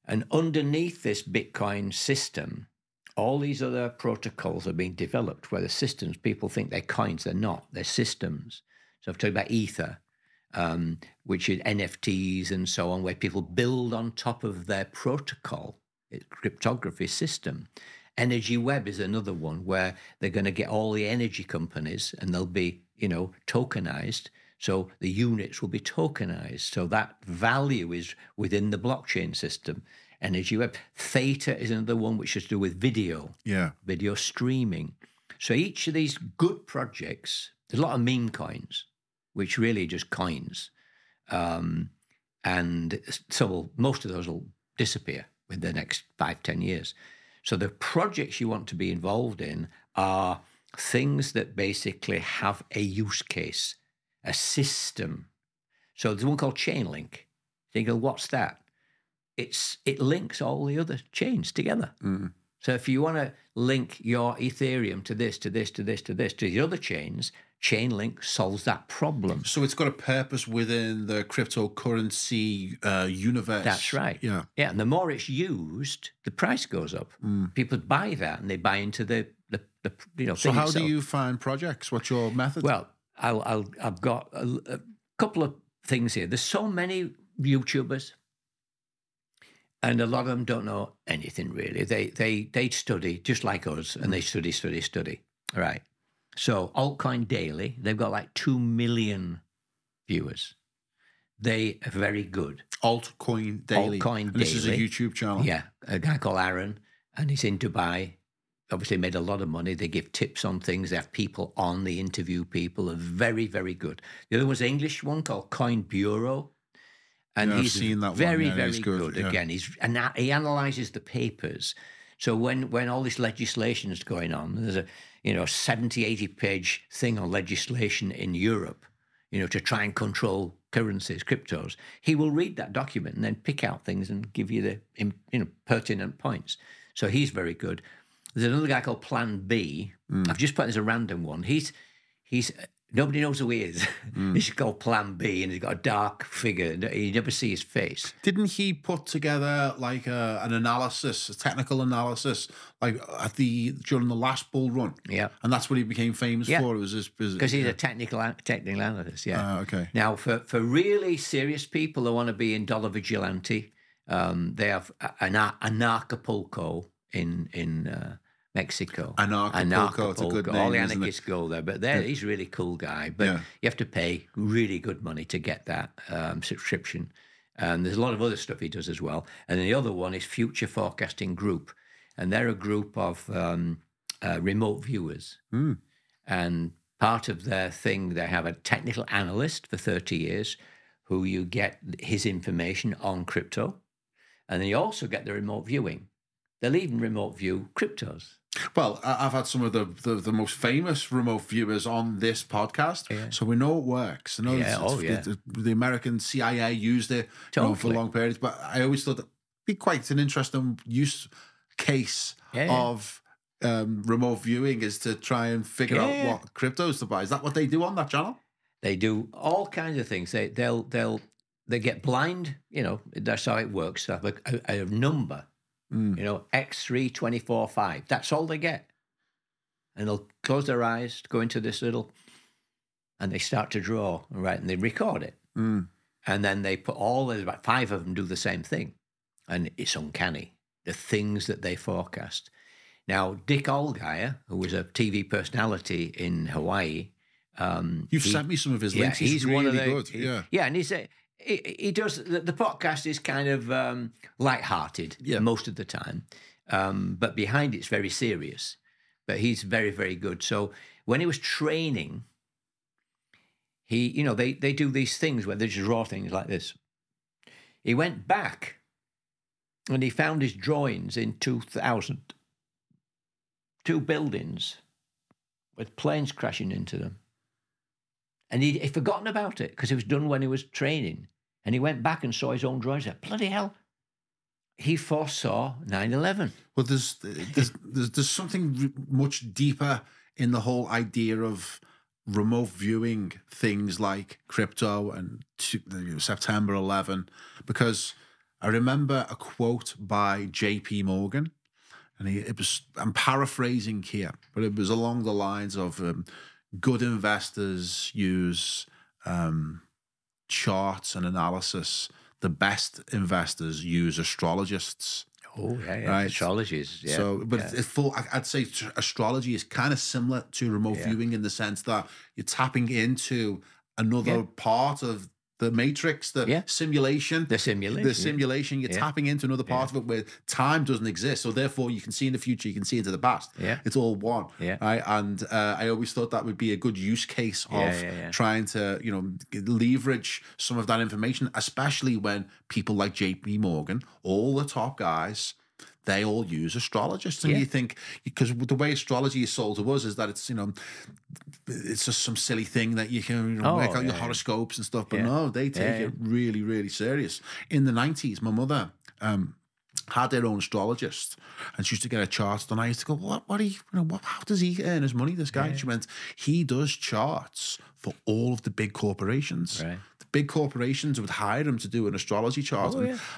And underneath this Bitcoin system, all these other protocols are being developed where the systems, people think they're coins, they're not, they're systems. So I've talked about Ether, which is NFTs and so on, where people build on top of their protocol, cryptography system. Energy Web is another one where they're going to get all the energy companies and they'll be, you know, tokenized. So the units will be tokenized. So that value is within the blockchain system. Energy Web. Theta is another one which has to do with video. Video streaming. So each of these good projects, there's a lot of meme coins, which really are just coins. And so most of those will disappear in the next 5-10 years. So the projects you want to be involved in are things that basically have a use case, a system. So there's one called Chainlink. You go, what's that? It links all the other chains together. So if you want to link your Ethereum to this, to this, to this, to this, to the other chains, Chainlink solves that problem. So it's got a purpose within the cryptocurrency universe. That's right. Yeah. And the more it's used, the price goes up. People buy that and they buy into the you know. So how do you find projects? What's your method? Well, I've got a couple of things here. There's so many YouTubers, and a lot of them don't know anything really. They study just like us, and they study. All right. So Altcoin Daily, they've got like 2 million viewers. They are very good. Altcoin Daily. Altcoin Daily. This is a YouTube channel. Yeah, a guy called Aaron, and he's in Dubai. Obviously made a lot of money. They give tips on things. They have people on. They interview people. Are very, very good. The other one's an English one called Coin Bureau. And I've he's seen that very, one. very good. Yeah. Again, he analyzes the papers. So when all this legislation is going on, there's a 70, 80-page thing on legislation in Europe, to try and control currencies, cryptos. He will read that document and then pick out things and give you the pertinent points. So he's very good. There's another guy called Plan B. I've just put as a random one. He's nobody knows who he is. He's called Plan B, and he's got a dark figure. You never see his face. Didn't he put together like an analysis, a technical analysis, like during the last bull run? Yeah, and that's what he became famous for. It was because he's a technical analyst. Yeah. Okay. Now, for really serious people who want to be in dollar vigilante, they have Anarchapulco in Mexico. Anarchapulco, it's a good name. All the anarchists go there, but he's a really cool guy. But you have to pay really good money to get that subscription. There's a lot of other stuff he does as well. And then the other one is Future Forecasting Group. and they're a group of remote viewers. And part of their thing, they have a technical analyst for 30 years who you get his information on crypto. And then you also get the remote viewing. They'll even remote view cryptos. Well, I've had some of the most famous remote viewers on this podcast, so we know it works. I know the American CIA used it for long periods, but I always thought that'd be quite an interesting use case of remote viewing is to try and figure out what cryptos to buy. Is that what they do on that channel? They do all kinds of things. They get blind. That's how it works. They have a number. X3245. That's all they get. And they'll close their eyes, go into this little, and they start to draw, right? And they record it. And then they put there's about 5 of them do the same thing. And it's uncanny, the things that they forecast. Now, Dick Allgaier, who was a TV personality in Hawaii. You've sent me some of his links. He's really one of good. And he does, the podcast is kind of lighthearted most of the time, but behind it's very serious. But he's very, very good. So when he was training, they do these things where they just draw things like this. He went back and he found his drawings in 2000. 2 buildings with planes crashing into them. And he'd forgotten about it because it was done when he was training. And he went back and saw his own drawings. Said, bloody hell, he foresaw 9/11. Well, there's something much deeper in the whole idea of remote viewing things like crypto and September 11, because I remember a quote by J.P. Morgan, and I'm paraphrasing here, but it was along the lines of good investors use charts and analysis. The best investors use astrologists. Oh, yeah. Right? Astrologies, yeah. So, but I'd say astrology is kind of similar to remote viewing in the sense that you're tapping into another part of the matrix, the simulation. The simulation. You're tapping into another part of it where time doesn't exist. So therefore you can see in the future, you can see into the past. Yeah. It's all one. Yeah. Right. And I always thought that would be a good use case of trying to, leverage some of that information, especially when people like JP Morgan, all the top guys, they all use astrologists. And you think, because the way astrology is sold to us is that it's, it's just some silly thing that you can work out your horoscopes and stuff. But no, they take it really, really serious. In the 90s, my mother had her own astrologist, and she used to get a chart done. I used to go, how does he earn his money, this guy? And she went, he does charts for all of the big corporations. Right. The big corporations would hire him to do an astrology chart.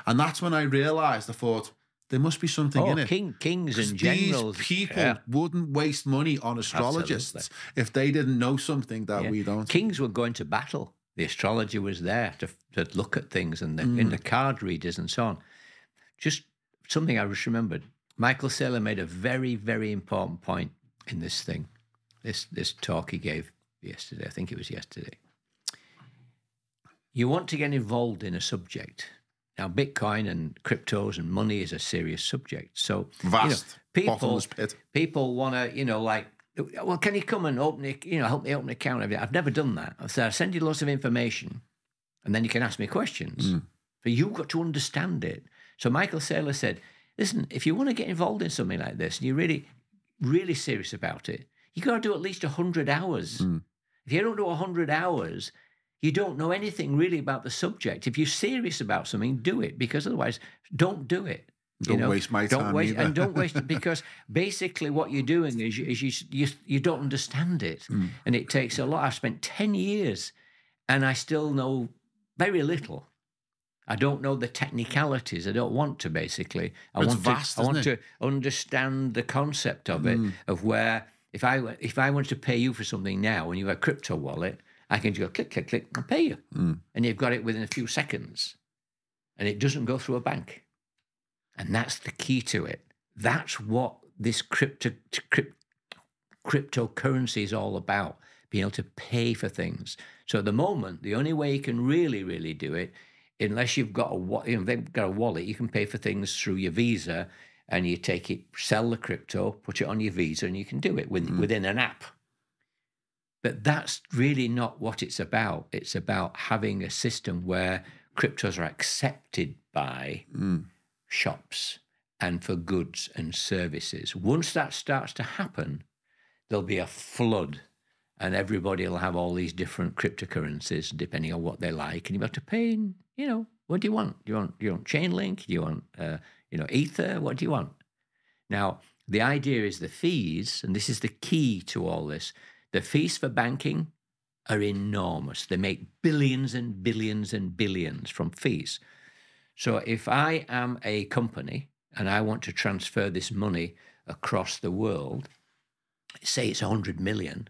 And that's when I realized, I thought, there must be something in it. Kings and generals. These people wouldn't waste money on astrologists if they didn't know something that we don't. Kings were going to battle. The astrologer was there to look at things and in the card readers and so on. Just something I just remembered. Michael Saylor made a very, very important point in this thing, this talk he gave yesterday. I think it was yesterday. You want to get involved in a subject. Now, Bitcoin and cryptos and money is a serious subject. So, vast, bottomless pit. People want to, well, can you come and help me open an account? I've never done that. So I'll send you lots of information, and then you can ask me questions. But you've got to understand it. So Michael Saylor said, listen, if you want to get involved in something like this, and you're really, really serious about it, you got to do at least 100 hours. If you don't do 100 hours, you don't know anything really about the subject. If you're serious about something, do it, because otherwise, don't do it. Don't waste my time either. And don't waste it, because basically what you're doing is you don't understand it. And it takes a lot. I've spent 10 years and I still know very little. I don't know the technicalities. I don't want to, basically. I want to understand the concept of it, of where if I want to pay you for something now and you have a crypto wallet, I can just go click, click, click, and pay you. And you've got it within a few seconds. And it doesn't go through a bank. And that's the key to it. That's what this cryptocurrency is all about, being able to pay for things. So at the moment, the only way you can really, really do it, unless you've got they've got a wallet, you can pay for things through your Visa and you take it, sell the crypto, put it on your Visa, and you can do it within an app. But that's really not what it's about. It's about having a system where cryptos are accepted by shops and for goods and services. Once that starts to happen, there'll be a flood, and everybody will have all these different cryptocurrencies depending on what they like, and you have to pay in, what do you want? Do you want Chainlink? Do you want, Ether? What do you want? Now, the idea is the fees, and this is the key to all this. The fees for banking are enormous. They make billions and billions and billions from fees. So if I am a company and I want to transfer this money across the world, say it's 100 million,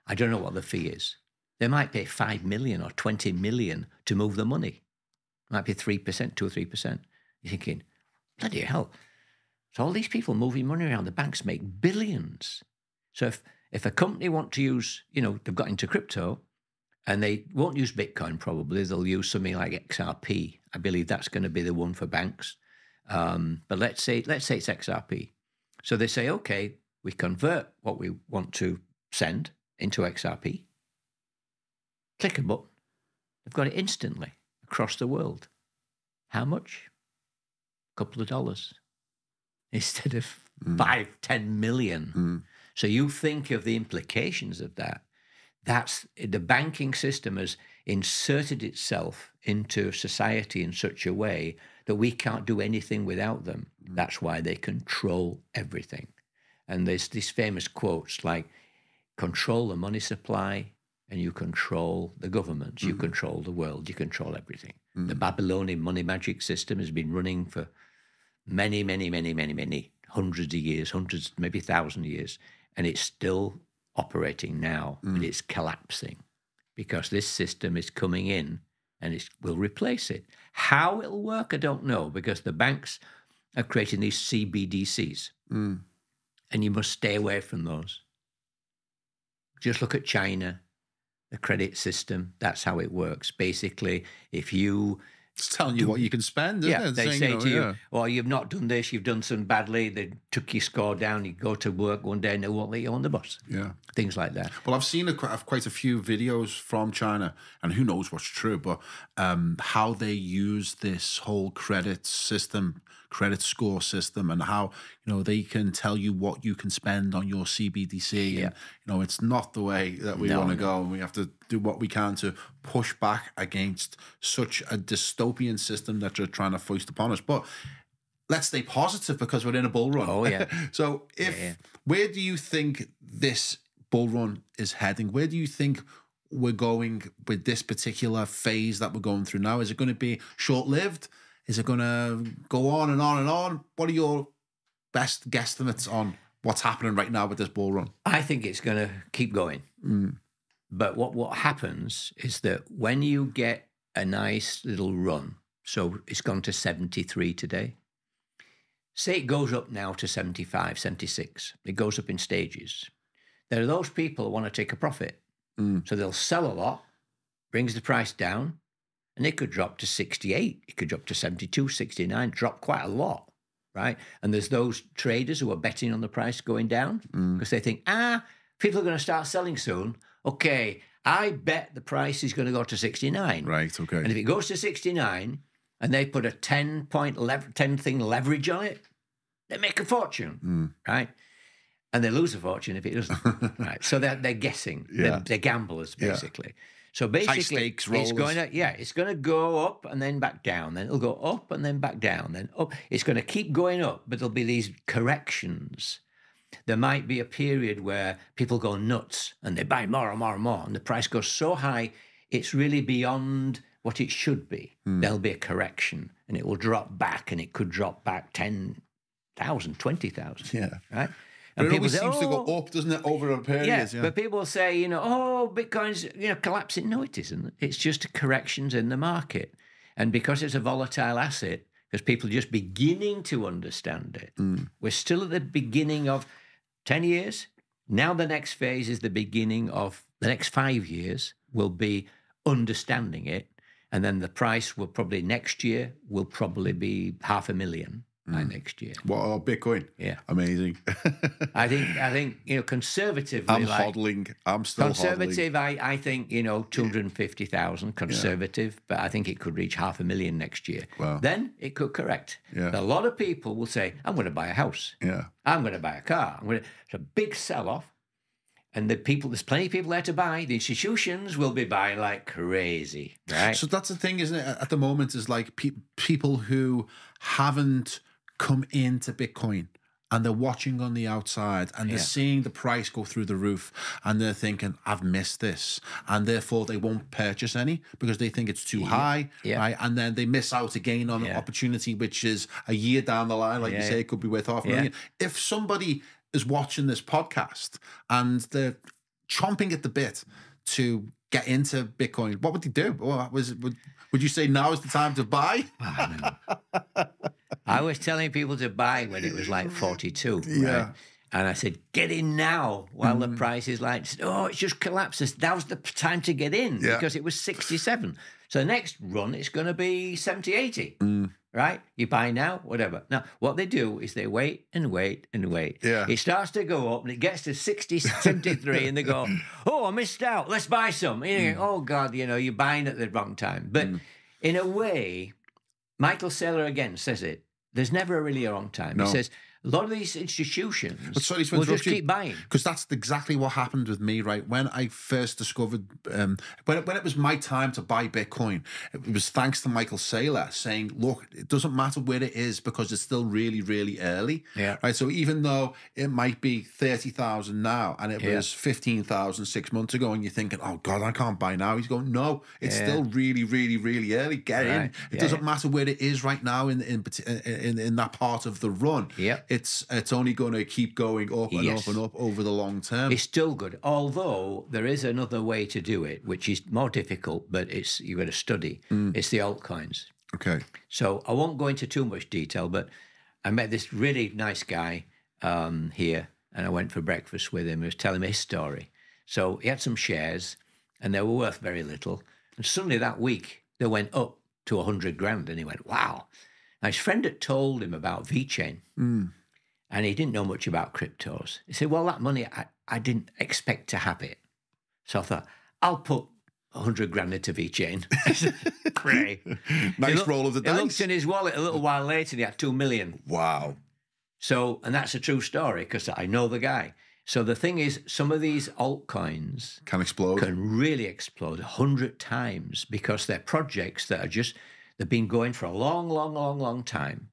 I don't know what the fee is. They might pay 5 million or 20 million to move the money. It might be 3%, 2 or 3%. You're thinking, bloody hell. So all these people moving money around, the banks make billions. So if a company want to use, they've got into crypto, and they won't use Bitcoin probably, they'll use something like XRP. I believe that's going to be the one for banks. But let's say it's XRP. So they say, okay, we convert what we want to send into XRP. Click a button. They've got it instantly across the world. How much? A couple of dollars instead of 5-10 million. So you think of the implications of that. That's the banking system has inserted itself into society in such a way that we can't do anything without them. That's why they control everything. And there's these famous quotes like, control the money supply and you control the governments, you control the world, you control everything. The Babylonian money magic system has been running for many, many, many, many, many hundreds of years, maybe 1,000 years, and it's still operating now, but it's collapsing because this system is coming in and it will replace it. How it'll work, I don't know, because the banks are creating these CBDCs, and you must stay away from those. Just look at China, the credit system. That's how it works. Basically, if you... It's telling you what you can spend, isn't it? They say to you, oh, you've not done this, you've done something badly, they took your score down, you go to work one day and they won't let you on the bus. Yeah. Things like that. Well, I've seen quite a few videos from China, and who knows what's true, but how they use this whole credit system, credit score system, and how, they can tell you what you can spend on your CBDC. Yeah. And, it's not the way that we want to go, and we have to do what we can to push back against such a dystopian system that you're trying to foist upon us. But let's stay positive because we're in a bull run. Oh, yeah. So where do you think this bull run is heading? Where do you think we're going with this particular phase that we're going through now? Is it going to be short-lived? Is it going to go on and on and on? What are your best guesstimates on what's happening right now with this bull run? I think it's going to keep going. But what happens is that when you get a nice little run, so it's gone to 73 today, say it goes up now to 75, 76, it goes up in stages. There are those people who want to take a profit. So they'll sell a lot, brings the price down, and it could drop to 68, it could drop to 72, 69, drop quite a lot, right? And there's those traders who are betting on the price going down because they think, people are going to start selling soon. Okay, I bet the price is going to go to 69. Right, okay. And if it goes to 69 and they put a 10 thing leverage on it, they make a fortune, right? And they lose a fortune if it doesn't, right? So they're guessing. Yeah. They're gamblers, basically. Yeah. So basically, it's going to go up and then back down. Then it'll go up and then back down. Then up. It's going to keep going up, but there'll be these corrections. There might be a period where people go nuts and they buy more and more and more, and the price goes so high, it's really beyond what it should be. There'll be a correction, and it will drop back, and it could drop back 10,000, 20,000. Yeah. Right? And but it always seems to go up, doesn't it, over a period? Yeah, but people say, Bitcoin's, collapsing. No, it isn't. It's just corrections in the market. And because it's a volatile asset, because people are just beginning to understand it, we're still at the beginning of 10 years. Now the next phase is the beginning of the next 5 years will be understanding it. And then the price will probably next year will probably be 500,000. by next year. What, Bitcoin? Yeah. Amazing. I think, you know, conservatively. I'm hodling. I'm still conservative, hodling. I think, you know, 250,000 conservative, but I think it could reach 500,000 next year. Wow. Then it could correct. Yeah. But a lot of people will say, I'm going to buy a house. Yeah. I'm going to buy a car. It's a big sell-off. And there's plenty of people there to buy. The institutions will be buying like crazy, right? So that's the thing, isn't it? At the moment, is like people who haven't come into Bitcoin and they're watching on the outside and they're seeing the price go through the roof and they're thinking, I've missed this. And therefore they won't purchase any because they think it's too high, right? And then they miss out again on an opportunity, which is a year down the line, like you say, it could be worth $500,000. If somebody is watching this podcast and they're chomping at the bit to get into Bitcoin, what would they do? Would you say now is the time to buy? I was telling people to buy when it was like 42, right? And I said, get in now while the price is like, oh, it just collapses. Now's the time to get in because it was 67. So the next run, it's going to be 70, 80, right? You buy now, whatever. Now, what they do is they wait and wait and wait. Yeah. It starts to go up and it gets to 60, 73 and they go, oh, I missed out. Let's buy some. And you go, oh, God, you know, you're buying at the wrong time. But in a way, Michael Saylor again says it, there's never really a wrong time. No. He says, a lot of these institutions will just keep buying. Because that's exactly what happened with me, right? When I first discovered, when it was my time to buy Bitcoin, it was thanks to Michael Saylor saying, look, it doesn't matter where it is because it's still really, really early. Yeah. Right. So even though it might be 30,000 now and it was 15,000 6 months ago and you're thinking, oh God, I can't buy now. He's going, no, it's still really, really, really early. Get in. It doesn't matter where it is right now in that part of the run. Yeah. It's only going to keep going up and up and up over the long term. It's still good, although there is another way to do it, which is more difficult, but you've got to study. It's the altcoins. Okay. So I won't go into too much detail, but I met this really nice guy here, and I went for breakfast with him. He was telling me his story. So he had some shares, and they were worth very little. And suddenly that week, they went up to 100 grand, and he went, wow. Now, his friend had told him about VeChain. And he didn't know much about cryptos. He said, well, that money, I didn't expect to have it. So I thought, I'll put 100 grand into VeChain. Great. Nice roll of the dice. He looked in his wallet a little while later and he had 2 million. Wow. So, and that's a true story because I know the guy. So the thing is, some of these altcoins can explode. Can really explode 100 times because they're projects that are they've been going for a long, long, long, long time.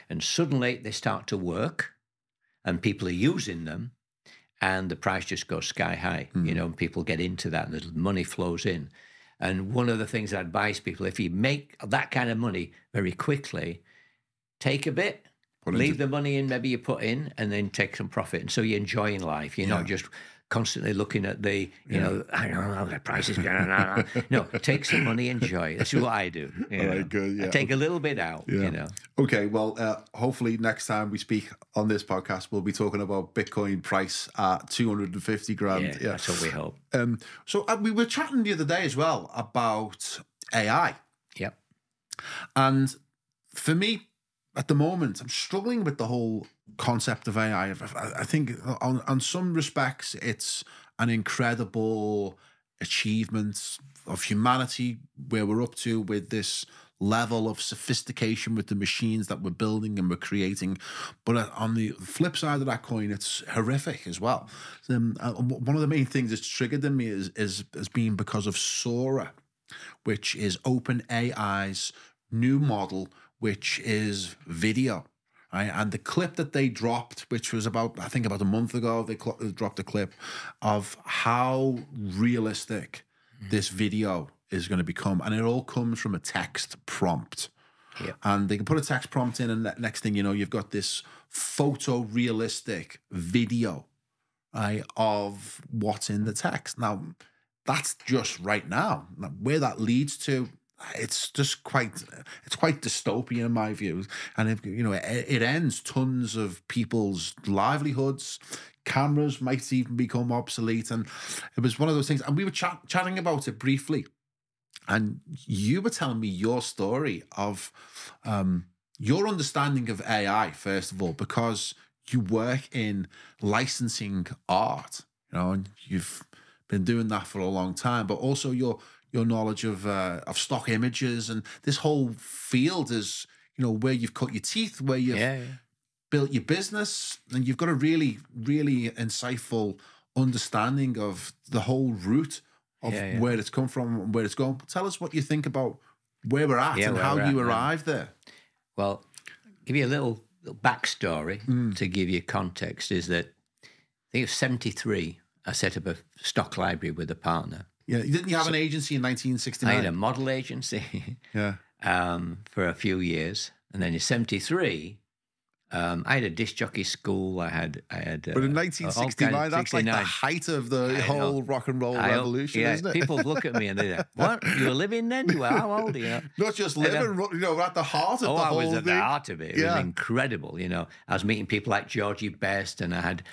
And suddenly they start to work and people are using them and the price just goes sky high, you know, and people get into that and the money flows in. And one of the things I advise people, if you make that kind of money very quickly, take a bit, leave the money in, maybe you put in, and then take some profit. And so you're enjoying life. You're not just constantly looking at the, you know, I don't know, the price is going on. No, take some money, enjoy. That's what I do. All right, good. I take a little bit out, you know. Okay, well, hopefully next time we speak on this podcast, we'll be talking about Bitcoin price at 250 grand. Yeah, that's what we hope. So we were chatting the other day as well about AI. Yep. And for me, at the moment, I'm struggling with the whole concept of AI. I think on some respects, it's an incredible achievement of humanity where we're up to with this level of sophistication with the machines that we're building and we're creating. But on the flip side of that coin, it's horrific as well. One of the main things that's triggered in me is being because of SORA, which is OpenAI's new model, which is video, right? And the clip that they dropped, which was I think about a month ago, they dropped a clip of how realistic this video is going to become. And it all comes from a text prompt. Yep. And they can put a text prompt in, and next thing you know, you've got this photorealistic video, right, of what's in the text. Now, that's just right now. Where that leads to, it's quite dystopian in my view, and it ends tons of people's livelihoods. Cameras might even become obsolete, and it was one of those things. And we were chatting about it briefly, and you were telling me your story of your understanding of AI, first of all, because you work in licensing art, and you've been doing that for a long time, but also your knowledge of stock images and this whole field is, where you've cut your teeth, where you've built your business, and you've got a really, really insightful understanding of the whole route of where it's come from and where it's going. Tell us what you think about where we're at and how you arrived there. Well, give you a little backstory to give you context is that I think it was 73, I set up a stock library with a partner. Yeah, didn't you have an agency in 1969? I had a model agency for a few years. And then in 73, I had a disc jockey school. I had. But in 1969, that's like the height of the whole rock and roll revolution, isn't it? People look at me and they're like, "What? You were living then? You were how old? Not just living, at the heart of the whole thing. I was at the heart of it. It was incredible. I was meeting people like Georgie Best, and I had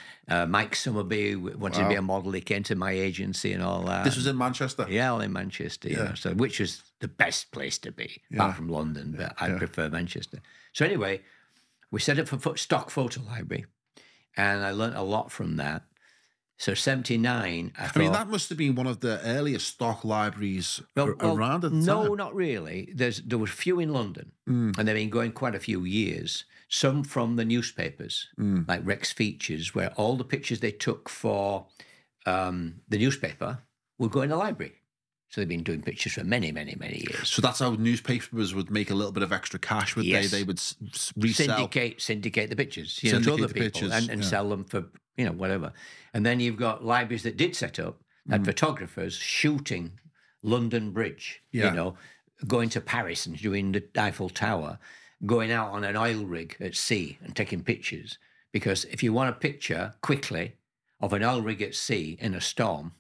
Mike Summerby wanted to be a model. He came to my agency and all that. This was in Manchester. Yeah, all in Manchester. So which was the best place to be, apart from London, but I prefer Manchester. So anyway. We set up a stock photo library, and I learned a lot from that. So 79, I mean, that must have been one of the earliest stock libraries around at the time. No, not really. There were a few in London, and they've been going quite a few years. Some from the newspapers, like Rex Features, where all the pictures they took for the newspaper would go in the library. So they've been doing pictures for many, many, many years. So that's how newspapers would make a little bit of extra cash, would they? They would resell. Syndicate the pictures, to other people and sell them for, whatever. And then you've got libraries that did set up, had photographers shooting London Bridge, going to Paris and doing the Eiffel Tower, going out on an oil rig at sea and taking pictures. Because if you want a picture quickly of an oil rig at sea in a storm,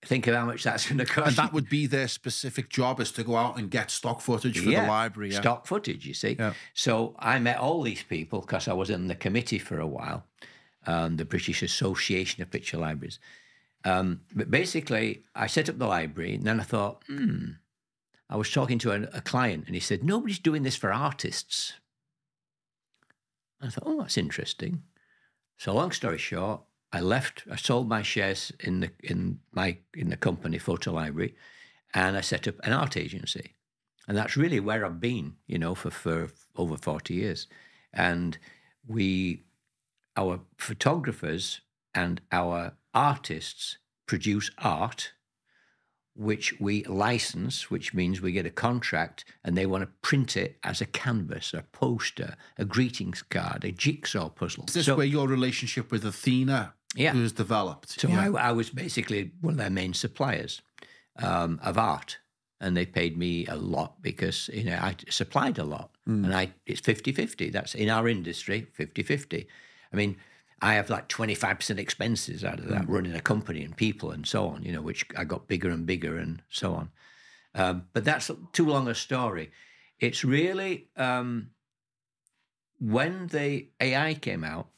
think of how much that's going to cost. And that would be their specific job, is to go out and get stock footage for the library. Yeah. Stock footage, you see. Yeah. So I met all these people because I was in the committee for a while, the British Association of Picture Libraries. But basically, I set up the library, and then I thought, I was talking to a client, and he said, nobody's doing this for artists. And I thought, oh, that's interesting. So long story short, I sold my shares in the company Photo Library, and I set up an art agency. And that's really where I've been, for over 40 years. And our photographers and our artists produce art, which we license, which means we get a contract and they want to print it as a canvas, a poster, a greetings card, a jigsaw puzzle. Is this where your relationship with Athena was developed? So I was basically one of their main suppliers of art, and they paid me a lot because I supplied a lot, and it's 50-50. That's in our industry, 50-50. I mean, I have like 25% expenses out of that, running a company and people and so on, which I got bigger and bigger and so on. But that's too long a story. It's really when the AI came out,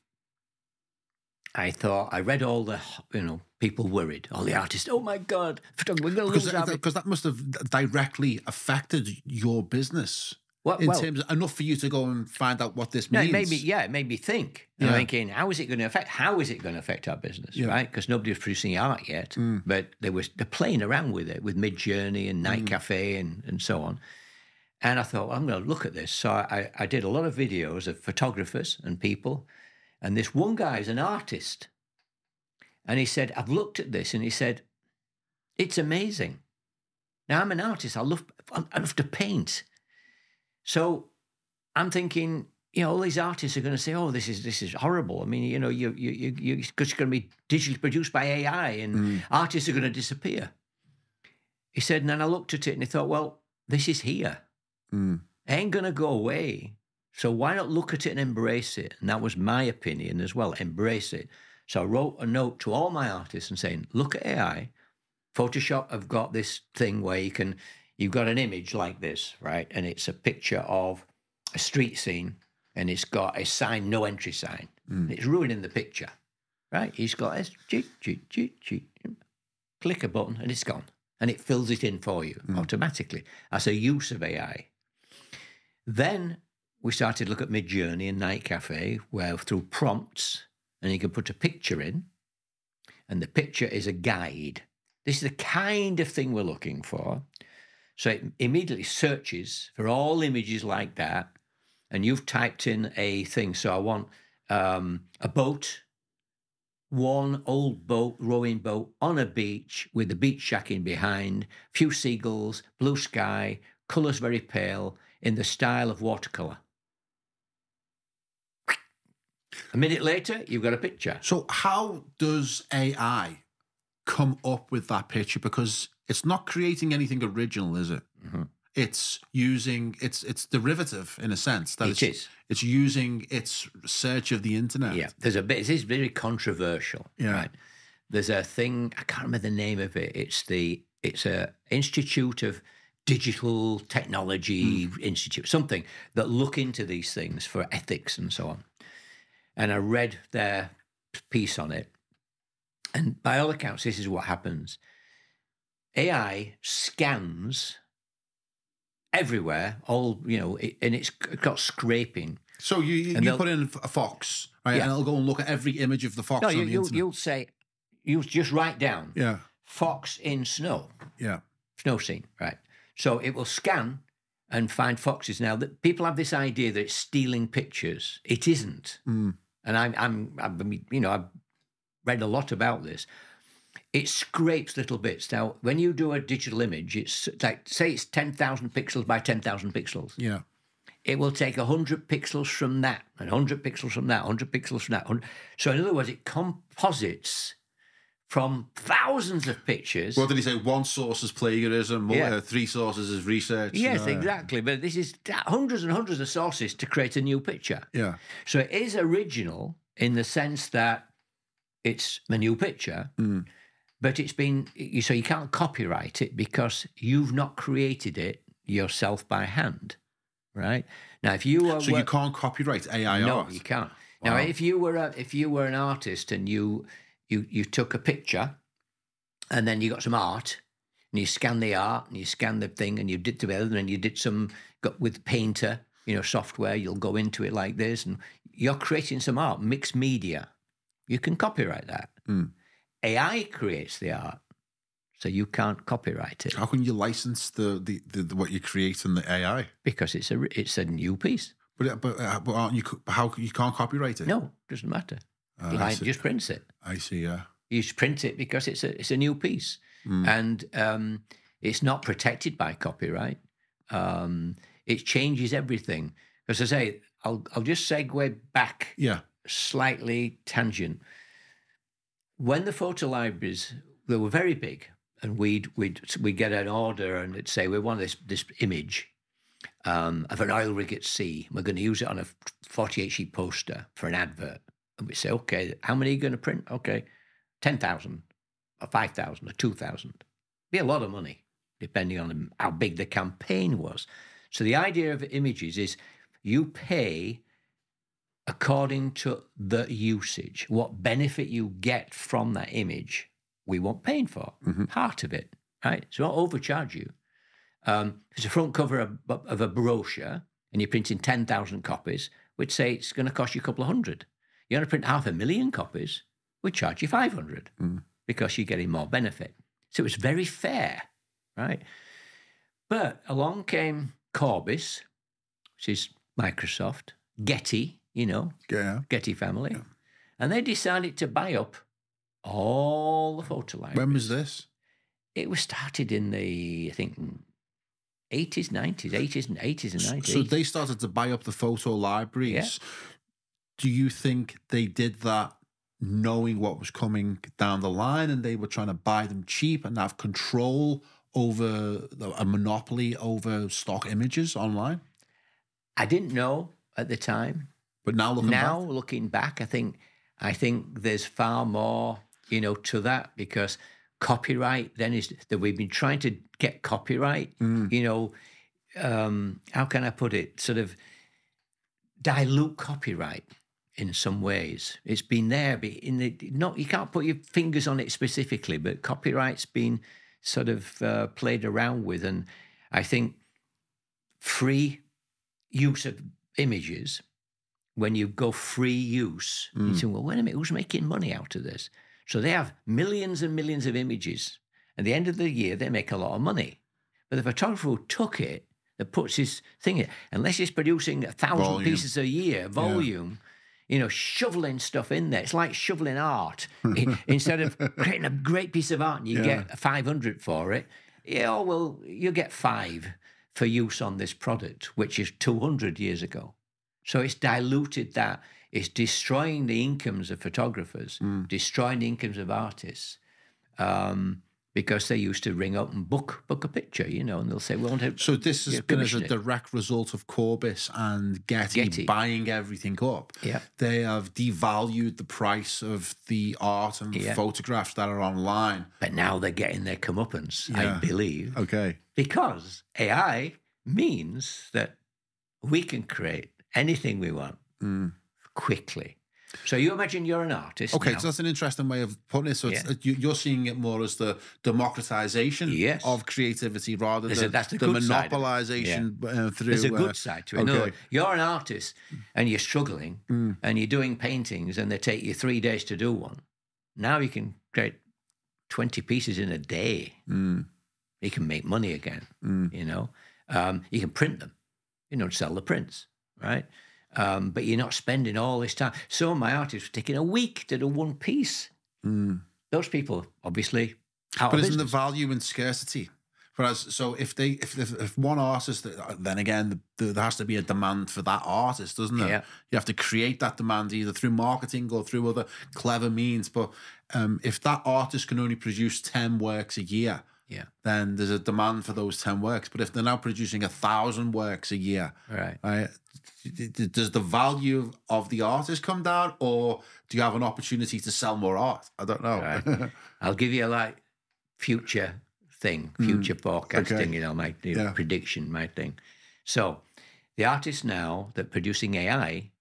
I thought, I read all the, people worried, all the artists, oh my God, we're going to lose our... Because that must have directly affected your business. Terms of enough for you to go and find out what this means. It made me think. I'm thinking, how is it going to affect our business, right? Because nobody was producing art yet, but they're playing around with it, with Mid-Journey and Night Cafe and so on. And I thought, well, I'm going to look at this. So I did a lot of videos of photographers and people, and this one guy is an artist. And he said, I've looked at this, and he said, it's amazing. Now, I'm an artist. I love to paint. So I'm thinking, all these artists are going to say, oh, this is horrible. I mean, because it's going to be digitally produced by AI and artists are going to disappear. He said, and then I looked at it and I thought, well, this is here. It ain't going to go away. So why not look at it and embrace it? And that was my opinion as well, embrace it. So I wrote a note to all my artists and saying, look at AI. Photoshop have got this thing where you've got an image like this, right? And it's a picture of a street scene, and it's got a sign, no entry sign. It's ruining the picture, right? He's got a click a button, and it's gone. And it fills it in for you automatically. That's a use of AI. Then we started to look at Midjourney and Night Cafe, where through prompts, and you can put a picture in, and the picture is a guide. This is the kind of thing we're looking for. So it immediately searches for all images like that, and you've typed in a thing. So I want a boat, one old boat, rowing boat on a beach with the beach shack in behind, few seagulls, blue sky, colours very pale, in the style of watercolour. A minute later, you've got a picture. So how does AI come up with that picture? Because it's not creating anything original, is it? Mm-hmm. It's using, it's derivative in a sense. That it is. It's using its search of the internet. Yeah, there's a bit, it is very controversial. Yeah. Right? There's a thing, I can't remember the name of it. It's a Institute of Digital Technology Institute, something that look into these things for ethics and so on. And I read their piece on it. And by all accounts, this is what happens. AI scans everywhere, all, you know, and it's got scraping. So you put in a fox, right? Yeah. And it'll go and look at every image of the fox on the internet. You'll say, you just write down, yeah, fox in snow. Yeah. Snow scene, right? So it will scan and find foxes. Now, that people have this idea that it's stealing pictures. It isn't. And I've read a lot about this. It scrapes little bits. Now, when you do a digital image, it's like, say it's 10,000 pixels by 10,000 pixels. Yeah. It will take 100 pixels from that, and 100 pixels from that, 100 pixels from that. So in other words, it composites from thousands of pictures. What did he say? One source is plagiarism, three sources is research. Yes, exactly. But this is hundreds and hundreds of sources to create a new picture. Yeah. So it is original in the sense that it's a new picture, but it's been, so you can't copyright it because you've not created it yourself by hand, right? Now, if you are... So you can't copyright AI art? No, you can't. Wow. Now, if you were an artist and you took a picture and then you got some art and you scan the art and you scan the thing and you did together and you did some, got with Painter, you know, software, you'll go into it like this and you're creating some art, mixed media. You can copyright that. AI creates the art, so you can't copyright it. How can you license the what you create in the AI? Because it's a new piece. But aren't you, how you can't copyright it? No, doesn't matter. Client just prints it. I see. Yeah. You just print it because it's a new piece, and it's not protected by copyright. It changes everything. As I say, I'll just segue back. Yeah. Slightly tangent. When the photo libraries, they were very big, and we'd get an order and it'd say, we want this image of an oil rig at sea. We're going to use it on a 48-sheet poster for an advert. And we say, okay, how many are you going to print? Okay, 10,000 or 5,000 or 2,000. Be a lot of money, depending on how big the campaign was. So the idea of images is you pay according to the usage, what benefit you get from that image, we want paying for, part of it, right? So I'll overcharge you. It's a front cover of a brochure and you're printing 10,000 copies, we'd say it's going to cost you a couple of hundred. You're going to print 500,000 copies, we'd charge you 500 because you're getting more benefit. So it was very fair, right? But along came Corbis, which is Microsoft, Getty, you know, Getty family. Yeah. And they decided to buy up all the photo libraries. When was this? It was started in the, I think, 80s and 90s. So they started to buy up the photo libraries. Yeah. Do you think they did that knowing what was coming down the line and they were trying to buy them cheap and have control over a monopoly over stock images online? I didn't know at the time. But now looking back, I think there's far more, you know, to that, because copyright then is that we've been trying to get copyright, you know, how can I put it? Sort of dilute copyright in some ways. It's been there, but you can't put your fingers on it specifically, but copyright's been sort of played around with, and I think free use of images, when you go free use, you think, well, wait a minute, who's making money out of this? So they have millions and millions of images. At the end of the year, they make a lot of money. But the photographer who took it, that puts his thing in, unless he's producing 1,000 pieces a year, volume, you know, shoveling stuff in there. It's like shoveling art. Instead of creating a great piece of art and you get 500 for it, yeah, well, you get 5 for use on this product, which is 200 years ago. So it's diluted that. It's destroying the incomes of photographers, destroying the incomes of artists, because they used to ring up and book a picture, you know, and they'll say, we want to. So this has been as a direct result of Corbis and Getty buying everything up. Yeah. They have devalued the price of the art and photographs that are online. But now they're getting their comeuppance, I believe. Okay. Because AI means that we can create anything we want quickly. So you imagine you're an artist. Okay, now. so that's an interesting way of putting it. So you're seeing it more as the democratization of creativity rather than the monopolization through... There's a good side to it. No, you're an artist and you're struggling and you're doing paintings and they take you 3 days to do one. Now you can create 20 pieces in a day. You can make money again, you know. You can print them, you know, sell the prints, right? But you're not spending all this time. Some of my artists were taking a week to do one piece. Those people, obviously, out but of isn't business. the value in scarcity? Whereas, so if one artist, then again, there has to be a demand for that artist, doesn't there? Yeah. You have to create that demand either through marketing or through other clever means. But if that artist can only produce 10 works a year, then there's a demand for those 10 works. But if they're now producing 1,000 works a year, right, does the value of the artist come down, or do you have an opportunity to sell more art? I don't know. Right. I'll give you a future thing, future forecasting, you know, my prediction, my thing. So the artists now that producing AI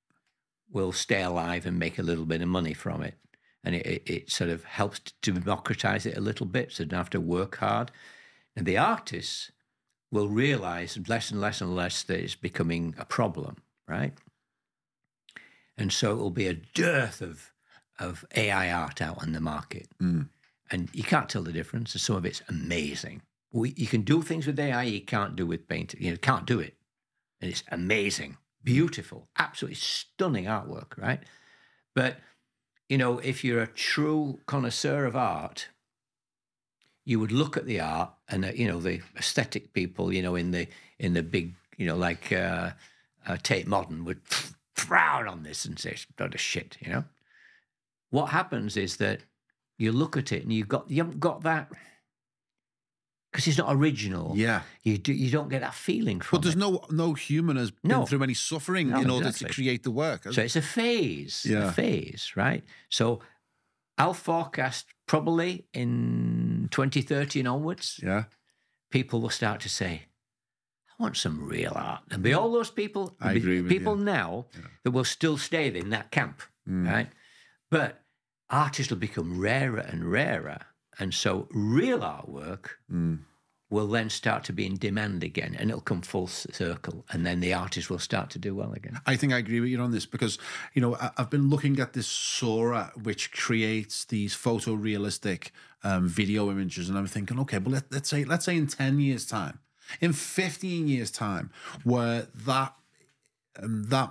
will stay alive and make a little bit of money from it. And it sort of helps to democratize it a little bit, so they don't have to work hard. And the artists will realize less and less and less that it's becoming a problem, right? And so it will be a dearth of AI art out on the market. And you can't tell the difference. And some of it's amazing. You can do things with AI you can't do with painting. You can't do it. And it's amazing, beautiful, absolutely stunning artwork, right? But you know, if you're a true connoisseur of art, you would look at the art and, you know, the aesthetic people, you know, in the big, you know, like Tate Modern would frown on this and say, it's a lot of shit, you know. What happens is that you look at it and you haven't got that, because it's not original. Yeah. You don't get that feeling from it. But there's no human has been through any suffering in order to create the work. So it's a phase, right? So I'll forecast probably in 2030 and onwards, people will start to say, I want some real art. There'll be all those people, people now that will still stay in that camp, right? But artists will become rarer and rarer. And so real artwork will then start to be in demand again, and it'll come full circle, and then the artist will start to do well again. I think I agree with you on this because, you know, I've been looking at this SORA, which creates these photorealistic video images, and I'm thinking, okay, well, let's say in 10 years' time, in 15 years' time, where that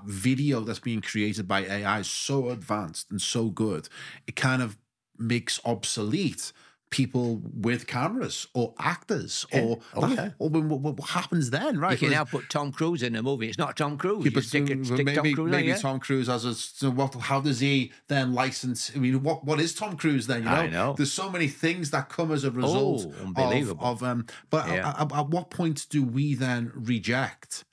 video that's being created by AI is so advanced and so good, it kind of makes obsolete people with cameras or actors or what happens then, right? You can now put Tom Cruise in a movie. It's not Tom Cruise. You stick Tom Cruise maybe Tom Cruise has how does he then license? I mean, what is Tom Cruise then? You know? I know. There's so many things that come as a result of but at what point do we then reject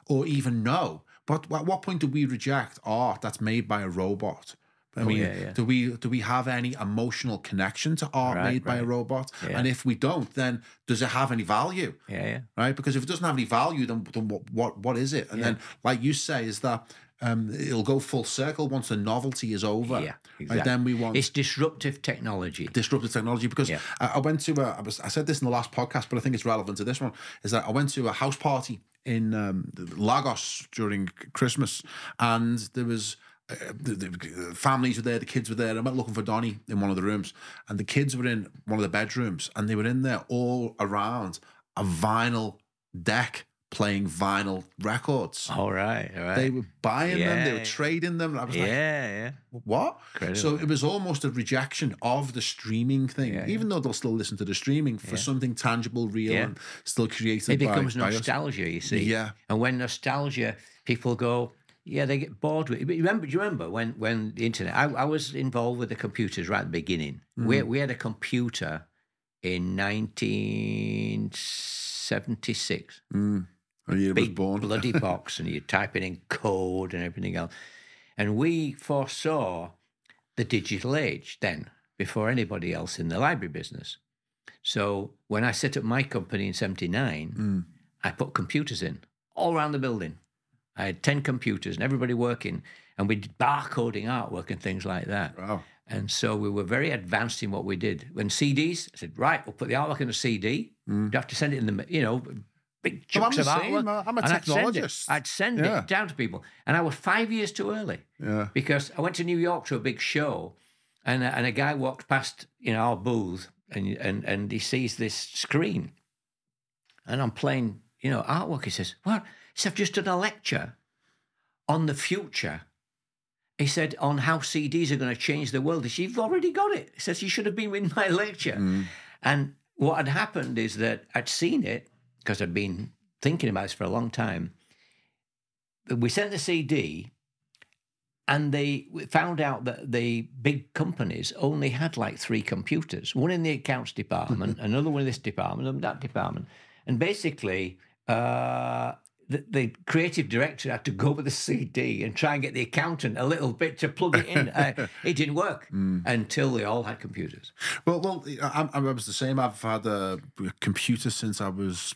or even know? But at what point do we reject art that's made by a robot? I mean, do we have any emotional connection to art made by a robot? And if we don't, then does it have any value? Right? Because if it doesn't have any value, then what is it? And then, like you say, is that it'll go full circle once the novelty is over. Exactly. Right? Then we want... It's disruptive technology. Disruptive technology, because I went to I said this in the last podcast, but I think it's relevant to this one, is that I went to a house party in Lagos during Christmas, and there was the families were there, the kids were there. I went looking for Donnie in one of the rooms, and the kids were in one of the bedrooms, and they were in there all around a vinyl deck playing vinyl records. All right. They were buying them, they were trading them. And I was like, what? Incredible. So it was almost a rejection of the streaming thing, even though they'll still listen to the streaming for something tangible, real, and still created it becomes by nostalgia, you see. Yeah. And when nostalgia, people go, they get bored with it. But do you remember when the internet, I was involved with the computers right at the beginning. We had a computer in 1976. Big bloody box, and you're typing in code and everything else. And we foresaw the digital age then, before anybody else in the library business. So when I set up my company in 79, I put computers in all around the building. I had 10 computers and everybody working, and we did barcoding artwork and things like that. Wow. And so we were very advanced in what we did. When CDs, I said, right, we'll put the artwork in a CD. You have to send it in the, big chunks of artwork. I'm a technologist. I'd send it down to people. And I was 5 years too early. Yeah. Because I went to New York to a big show, and a guy walked past, our booth, and he sees this screen. And I'm playing, artwork. He says, what? He said, I've just done a lecture on the future. He said, on how CDs are going to change the world. He said, you've already got it. He says, you should have been in my lecture. And what had happened is that I'd seen it, because I'd been thinking about this for a long time. We sent the CD, and they found out that the big companies only had like 3 computers, one in the accounts department, another one in this department, and that department. And basically, the creative director had to go with the CD and try and get the accountant a little bit to plug it in. It didn't work until they all had computers. Well, I was the same. I've had a computer since I was,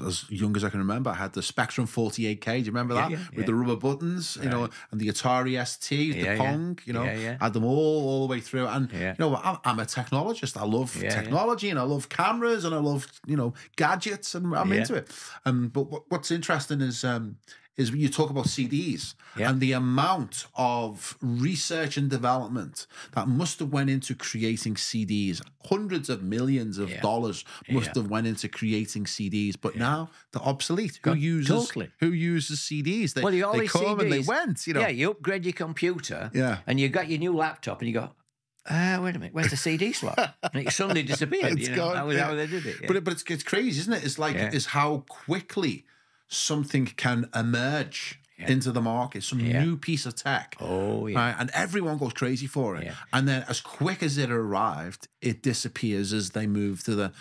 as young as I can remember. I had the Spectrum 48K. Do you remember that? With the rubber buttons, and the Atari ST, the Pong, I had them all the way through. And, I'm a technologist. I love technology, and I love cameras, and I love, gadgets, and I'm into it. But what's interesting is when you talk about CDs and the amount of research and development that must have went into creating CDs. Hundreds of millions of dollars must have went into creating CDs, but now they're obsolete. Who uses CDs? They come CDs, and they went. Yeah, you upgrade your computer, and you got your new laptop, and you go, wait a minute, where's the CD slot? And it suddenly disappeared. That was how they did it. But it's crazy, isn't it? It's like is how quickly something can emerge into the market, some new piece of tech. Right? And everyone goes crazy for it. And then as quick as it arrived, it disappears as they move to the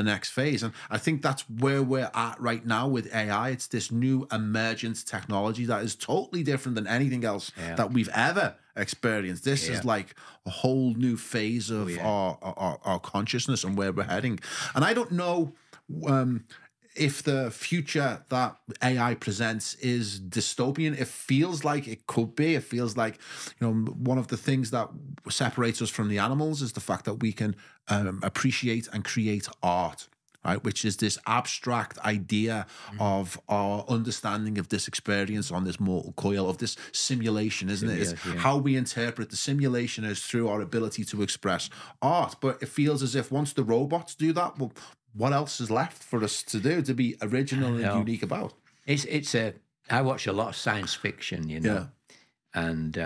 next phase. And I think that's where we're at right now with AI. It's this new emergent technology that is totally different than anything else that we've ever experienced. This is like a whole new phase of our consciousness and where we're heading. And I don't know if the future that AI presents is dystopian. It feels like it could be. It feels like, one of the things that separates us from the animals is the fact that we can appreciate and create art, right? Which is this abstract idea of our understanding of this experience on this mortal coil, of this simulation, isn't it? It's how we interpret the simulation is through our ability to express art. But it feels as if once the robots do that, well, what else is left for us to do, to be original and unique about? I watch a lot of science fiction, and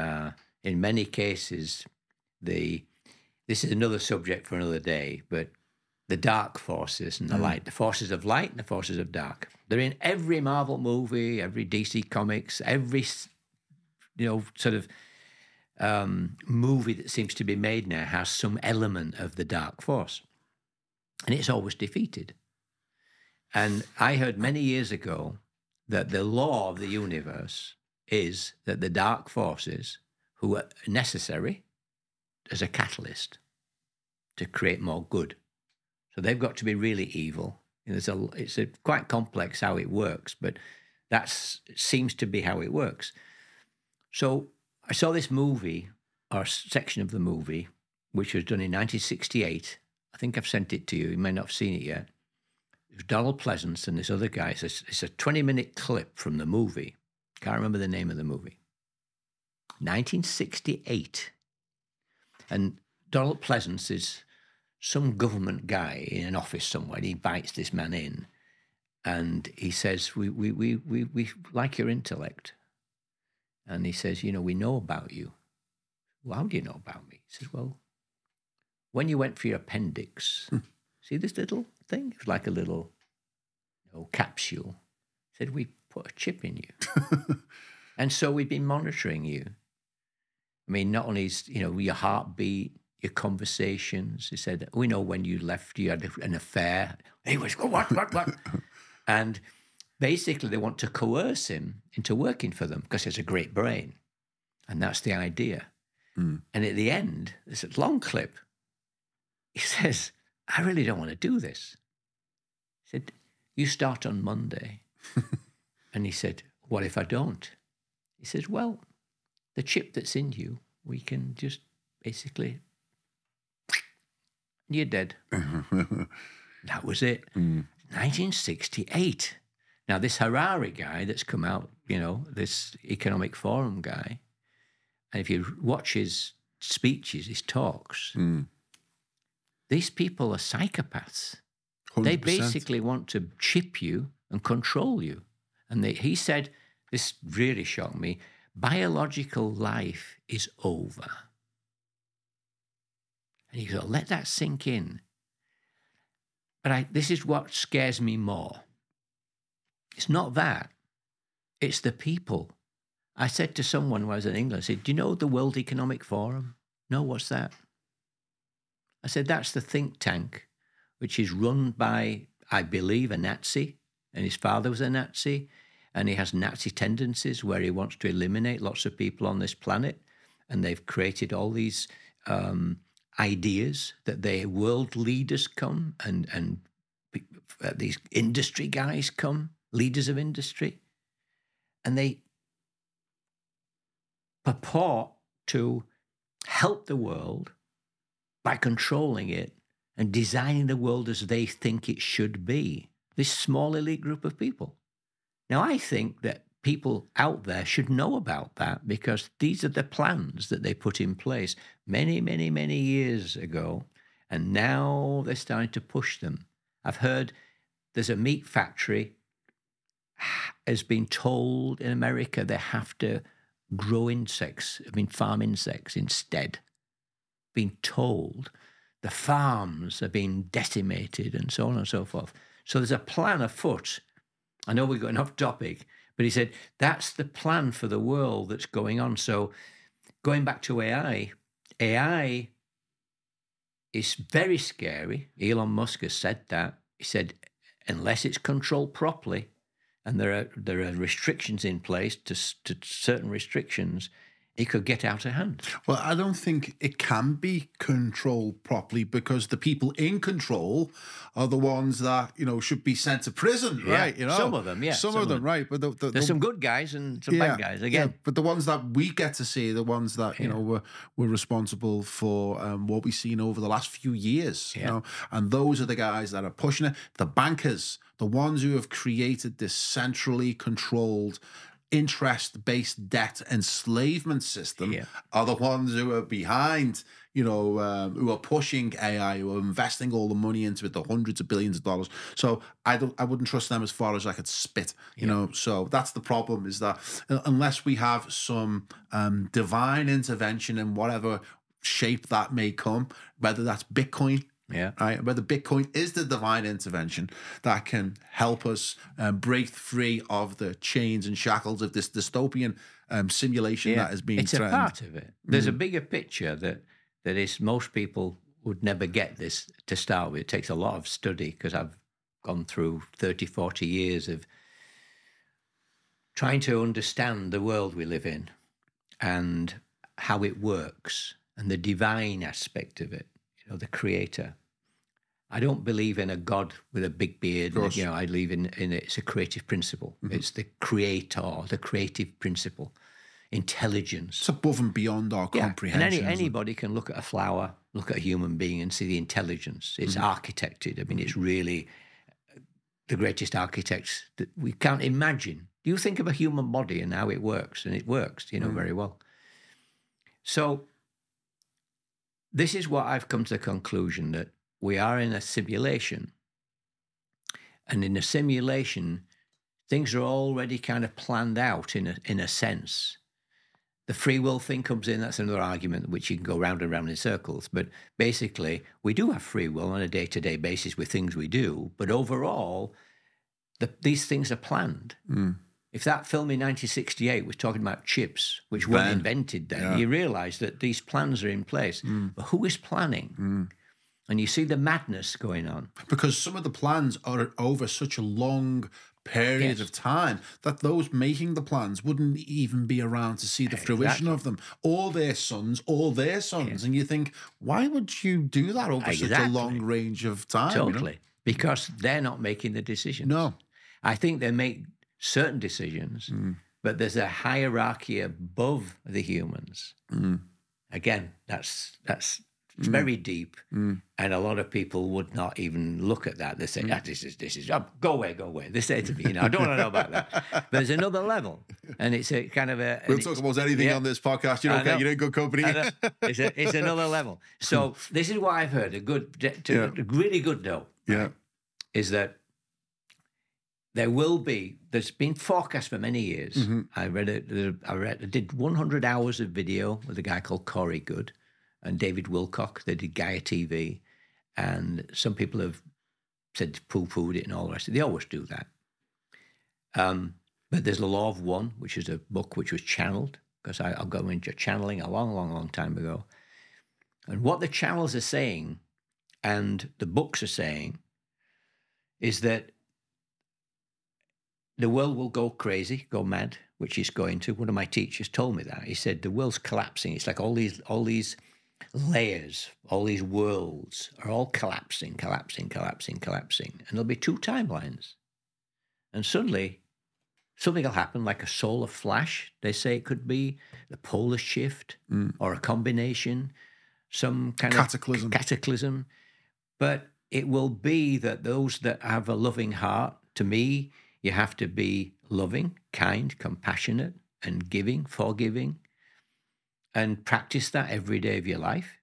in many cases, this is another subject for another day, but the dark forces and the light, the forces of light and the forces of dark. They're in every Marvel movie, every DC comics, every, sort of movie that seems to be made now has some element of the dark force. And it's always defeated. And I heard many years ago that the law of the universe is that the dark forces, who are necessary as a catalyst to create more good, so they've got to be really evil. It's quite complex how it works, but that seems to be how it works. So I saw this movie, or section of the movie, which was done in 1968. I think I've sent it to you. You may not have seen it yet. Donald Pleasance and this other guy. It's a 20-minute clip from the movie. Can't remember the name of the movie. 1968. And Donald Pleasance is some government guy in an office somewhere. And he invites this man in. And he says, we like your intellect. And he says, you know, we know about you. Well, how do you know about me? He says, well, when you went for your appendix, see this little thing? It was like a little capsule. He said, we put a chip in you. And so we've been monitoring you. I mean, not only is, your heartbeat, your conversations. He said, we know when you left, you had an affair. He was, what? And basically they want to coerce him into working for them because he has a great brain. And that's the idea. Mm. And at the end, there's a long clip. He says, I really don't want to do this. He said, you start on Monday. And he said, what if I don't? He says, well, the chip that's in you, we can just basically, you're dead. That was it. 1968. Now, this Harari guy that's come out, this Economic Forum guy, and if you watch his speeches, his talks, these people are psychopaths. 100%. They basically want to chip you and control you. And he said, this really shocked me, biological life is over. And you go, let that sink in. But this is what scares me more. It's not that. It's the people. I said to someone when I was in England, I said, do you know the World Economic Forum? No, what's that? I said, that's the think tank, which is run by, I believe, a Nazi, and his father was a Nazi, and he has Nazi tendencies where he wants to eliminate lots of people on this planet, and they've created all these ideas that the world leaders come and these industry guys come, leaders of industry, and they purport to help the world by controlling it and designing the world as they think it should be. This small elite group of people. Now, I think that people out there should know about that because these are the plans that they put in place many, many, many years ago, and now they're starting to push them. I've heard there's a meat factory has been told in America they have to grow insects, farm insects instead. Been told the farms are being decimated and so on and so forth. So there's a plan afoot. I know we're going off topic, but he said, that's the plan for the world that's going on. So going back to AI is very scary. Elon Musk has said that. He said, unless it's controlled properly, and there are restrictions in place to certain restrictions, it could get out of hand. Well, I don't think it can be controlled properly because the people in control are the ones that, should be sent to prison, right? Some of them, yeah. Some of them, right. But there's some good guys and some bad guys, again. Yeah, but the ones that we get to see, the ones that, were responsible for what we've seen over the last few years, and those are the guys that are pushing it. The bankers, the ones who have created this centrally controlled interest-based debt enslavement system are the ones who are behind, who are pushing AI, who are investing all the money into it, the hundreds of billions of dollars. So I wouldn't trust them as far as I could spit, So that's the problem, is that unless we have some divine intervention in whatever shape that may come, whether that's Bitcoin, right. Whether Bitcoin is the divine intervention that can help us break free of the chains and shackles of this dystopian simulation that is being threatened. It's a part of it. There's a bigger picture that is most people would never get this to start with. It takes a lot of study because I've gone through 30, 40 years of trying to understand the world we live in and how it works and the divine aspect of it, the creator. I don't believe in a God with a big beard. I believe in it's a creative principle. It's the creator, the creative principle, intelligence. It's above and beyond our comprehension. And anybody can look at a flower, look at a human being and see the intelligence. It's architected. It's really the greatest architects that we can't imagine. You think of a human body and how it works, and it works, very well. So this is what I've come to the conclusion, that we are in a simulation. And in a simulation, things are already kind of planned out in a sense. The free will thing comes in. That's another argument which you can go round and round in circles. But basically, we do have free will on a day-to-day basis with things we do. But overall, these things are planned. If that film in 1968 was talking about chips, which weren't invented then, you realise that these plans are in place. But who is planning? And you see the madness going on. Because some of the plans are over such a long period of time that those making the plans wouldn't even be around to see the fruition of them. All their sons. And you think, why would you do that over such a long range of time? Totally. Because they're not making the decisions. No. I think they make certain decisions, but there's a hierarchy above the humans. Again, that's very deep, and a lot of people would not even look at that. They say, this is go away. They say to me, I don't want to know about that. But there's another level, and it's a kind of a... We'll talk about anything on this podcast. You're okay. You're in good company. It's another level. So this is what I've heard. A really good note. Is that there's been forecast for many years. I did 100 hours of video with a guy called Corey Good and David Wilcock. They did Gaia TV, and some people have said poo-pooed it and all the rest. They always do that. But there's The Law of One, which is a book which was channeled, because I'll go into channeling a long time ago. And what the channels are saying and the books are saying is that the world will go crazy, go mad, which it's going to. One of my teachers told me that. He said the world's collapsing. It's like all these layers, all these worlds are all collapsing. And there'll be two timelines. And suddenly something will happen like a solar flash. They say it could be the polar shift or a combination, some kind of cataclysm. But it will be that those that have a loving heart, to me, you have to be loving, kind, compassionate, and giving, forgiving, and practice that every day of your life.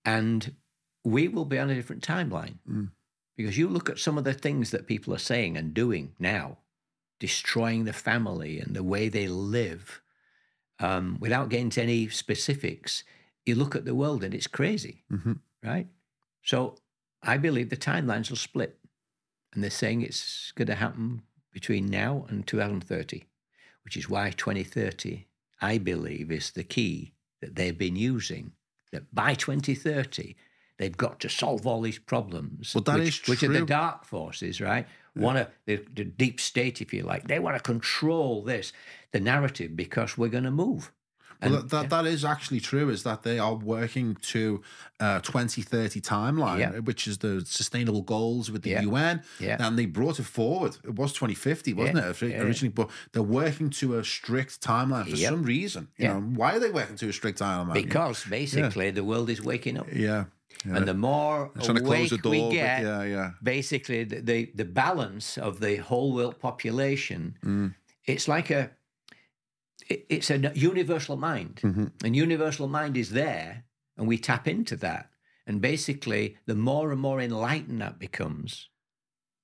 And we will be on a different timeline. Because you look at some of the things that people are saying and doing now, destroying the family and the way they live, without getting to any specifics, you look at the world and it's crazy, right? So I believe the timelines will split. And they're saying it's going to happen between now and 2030, which is why 2030, I believe, is the key that they've been using, that by 2030, they've got to solve all these problems, which are the dark forces, right? The deep state, if you like. They want to control the narrative, because we're going to move. Well, that is actually true, is that they are working to 2030 timeline, which is the sustainable goals with the UN, and they brought it forward. It was 2050, wasn't it, originally? But they're working to a strict timeline for some reason. You know, why are they working to a strict timeline? Because basically the world is waking up. And the more trying to close the door, we get, basically the balance of the whole world population, it's like it's a universal mind. And universal mind is there, and we tap into that. And basically, the more and more enlightened that becomes,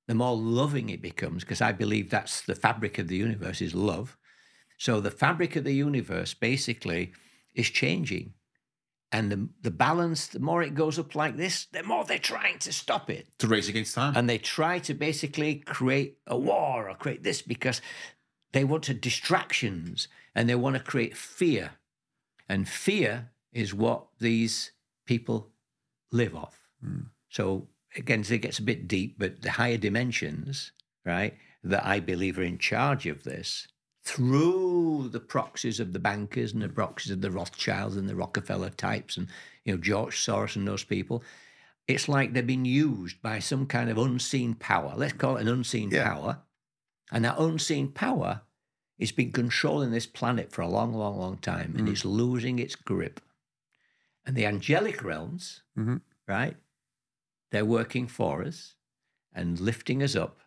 the more loving it becomes, because I believe that's the fabric of the universe, is love. So the fabric of the universe basically is changing. And the balance, the more it goes up like this, the more they're trying to stop it. To race against time. And they try to basically create a war or create this, because they want to distractions and they want to create fear. And fear is what these people live off. So again, it gets a bit deep, but the higher dimensions, right, that I believe are in charge of this, through the proxies of the bankers and the proxies of the Rothschilds and the Rockefeller types and, George Soros and those people, it's like they've been used by some kind of unseen power. Let's call it an unseen power. And that unseen power has been controlling this planet for a long time, and it's losing its grip. And the angelic realms, right, they're working for us, and lifting us up.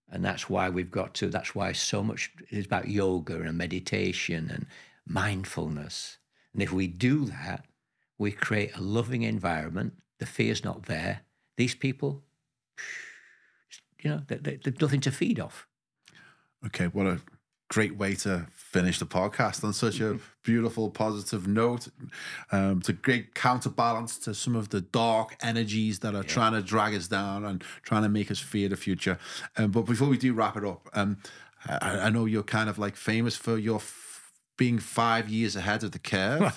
And that's why that's why so much is about yoga and meditation and mindfulness. And if we do that, we create a loving environment. The fear's not there. These people, they've nothing to feed off. Okay, what a great way to finish the podcast on such a beautiful, positive note. It's a great counterbalance to some of the dark energies that are trying to drag us down and trying to make us fear the future. But before we do wrap it up, I know you're kind of like famous for your being 5 years ahead of the curve.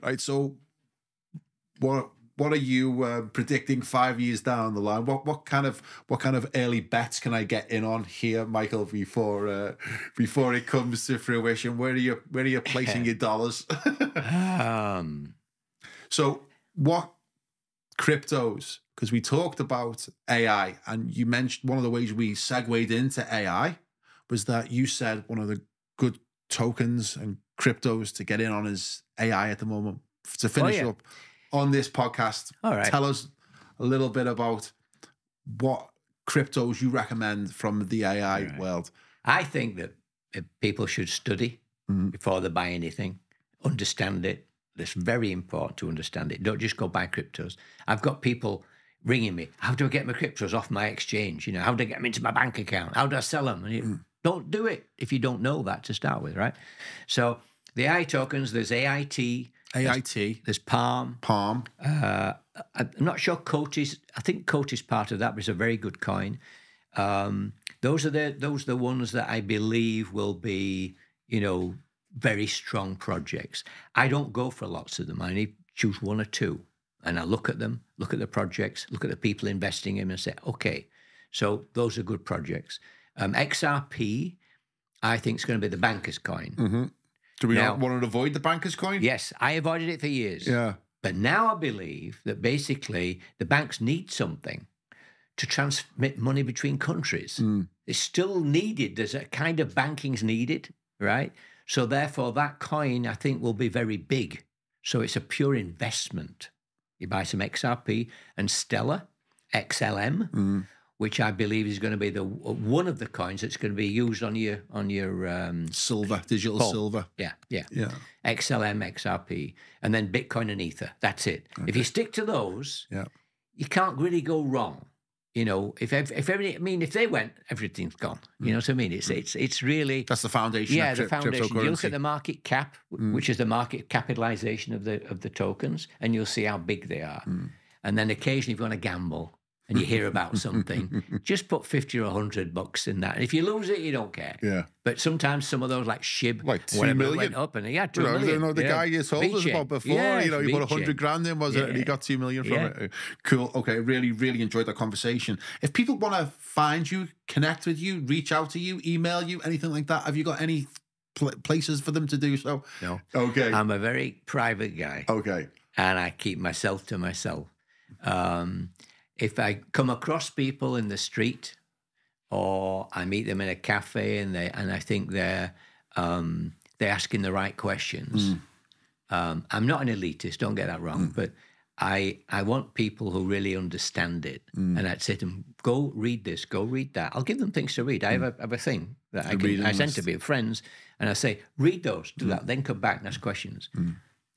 Right, so what are you predicting 5 years down the line? What kind of early bets can I get in on here, Michael, before it comes to fruition? Where are you placing your dollars? So what cryptos? Because we talked about AI, and you mentioned one of the ways we segued into AI was that you said one of the good tokens and cryptos to get in on is AI at the moment. To finish up on this podcast, tell us a little bit about what cryptos you recommend from the AI world. I think that people should study before they buy anything, understand it. It's very important to understand it. Don't just go buy cryptos. I've got people ringing me, how do I get my cryptos off my exchange? How do I get them into my bank account? How do I sell them? And don't do it if you don't know that to start with, right? So the AI tokens, there's AIT, there's Palm. I'm not sure Coty's. I think Coty's part of that, but it's a very good coin. Those are the ones that I believe will be, very strong projects. I don't go for lots of them. I only choose one or two, and I look at them, look at the projects, look at the people investing in them, and say, okay, so those are good projects. XRP, I think, is going to be the banker's coin. Mm-hmm. Do we not want to avoid the banker's coin? Yes, I avoided it for years. Yeah. But now I believe that basically the banks need something to transmit money between countries. It's still needed. There's a kind of banking's needed, right? So therefore that coin, I think, will be very big. So it's a pure investment. You buy some XRP and Stellar, XLM, which I believe is going to be one of the coins that's going to be used on your silver, digital phone. Silver. Yeah. XLM, XRP, and then Bitcoin and Ether. That's it. Okay. If you stick to those, you can't really go wrong. If they went, everything's gone. You know what I mean? It's really, that's the foundation. Yeah, the foundation. You look at the market cap, which is the market capitalization of the tokens, and you'll see how big they are. And then occasionally, if you want to gamble and you hear about something, just put $50 or $100 in that. And if you lose it, you don't care. Yeah. But sometimes some of those, like SHIB, like 2 million, went up, and $2 million. The guy you told us about before, you put 100 grand in, was it? And he got 2 million from it. Cool. Okay. Really, really enjoyed that conversation. If people want to find you, connect with you, reach out to you, email you, anything like that, have you got any places for them to do so? No. Okay. I'm a very private guy. Okay. And I keep myself to myself. If I come across people in the street, or I meet them in a cafe and I think they're asking the right questions. I'm not an elitist, don't get that wrong, but I want people who really understand it. And I'd say to them, go read this, go read that. I'll give them things to read. I have a thing that I send to be friends, and I say, read those, do that, then come back and ask questions.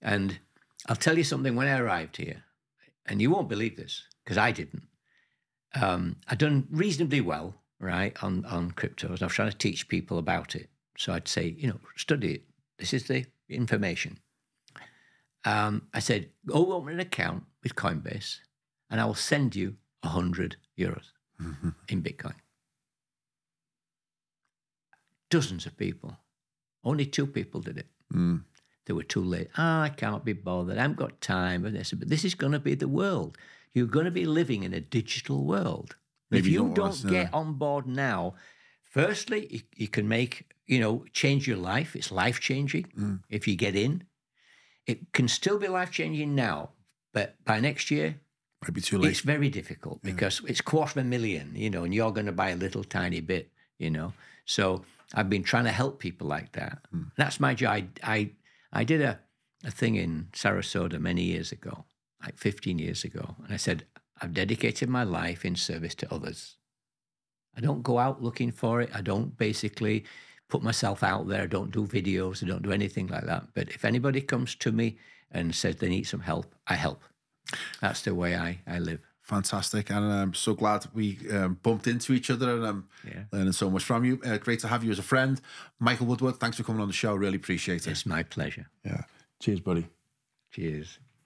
And I'll tell you something, when I arrived here, and you won't believe this, because I didn't. I'd done reasonably well, right, on cryptos. I was trying to teach people about it. So I'd say, study it. This is the information. I said, go open an account with Coinbase, and I will send you €100 in Bitcoin. Dozens of people. Only 2 people did it. They were too late. I can't be bothered. I haven't got time. But this is going to be the world. You're going to be living in a digital world. Maybe if you don't get on board now, firstly, you can change your life. It's life-changing if you get in. It can still be life-changing now, but by next year, might be too late. It's very difficult because it's $250,000, and you're going to buy a little tiny bit, So I've been trying to help people like that. That's my job. I did a thing in Sarasota many years ago, like 15 years ago. And I said, I've dedicated my life in service to others. I don't go out looking for it. I don't basically put myself out there. I don't do videos. I don't do anything like that. But if anybody comes to me and says they need some help, I help. That's the way I live. Fantastic. And I'm so glad we bumped into each other, and I'm learning so much from you. Great to have you as a friend. Michael Woodwood, thanks for coming on the show. Really appreciate it. It's my pleasure. Yeah. Cheers, buddy. Cheers.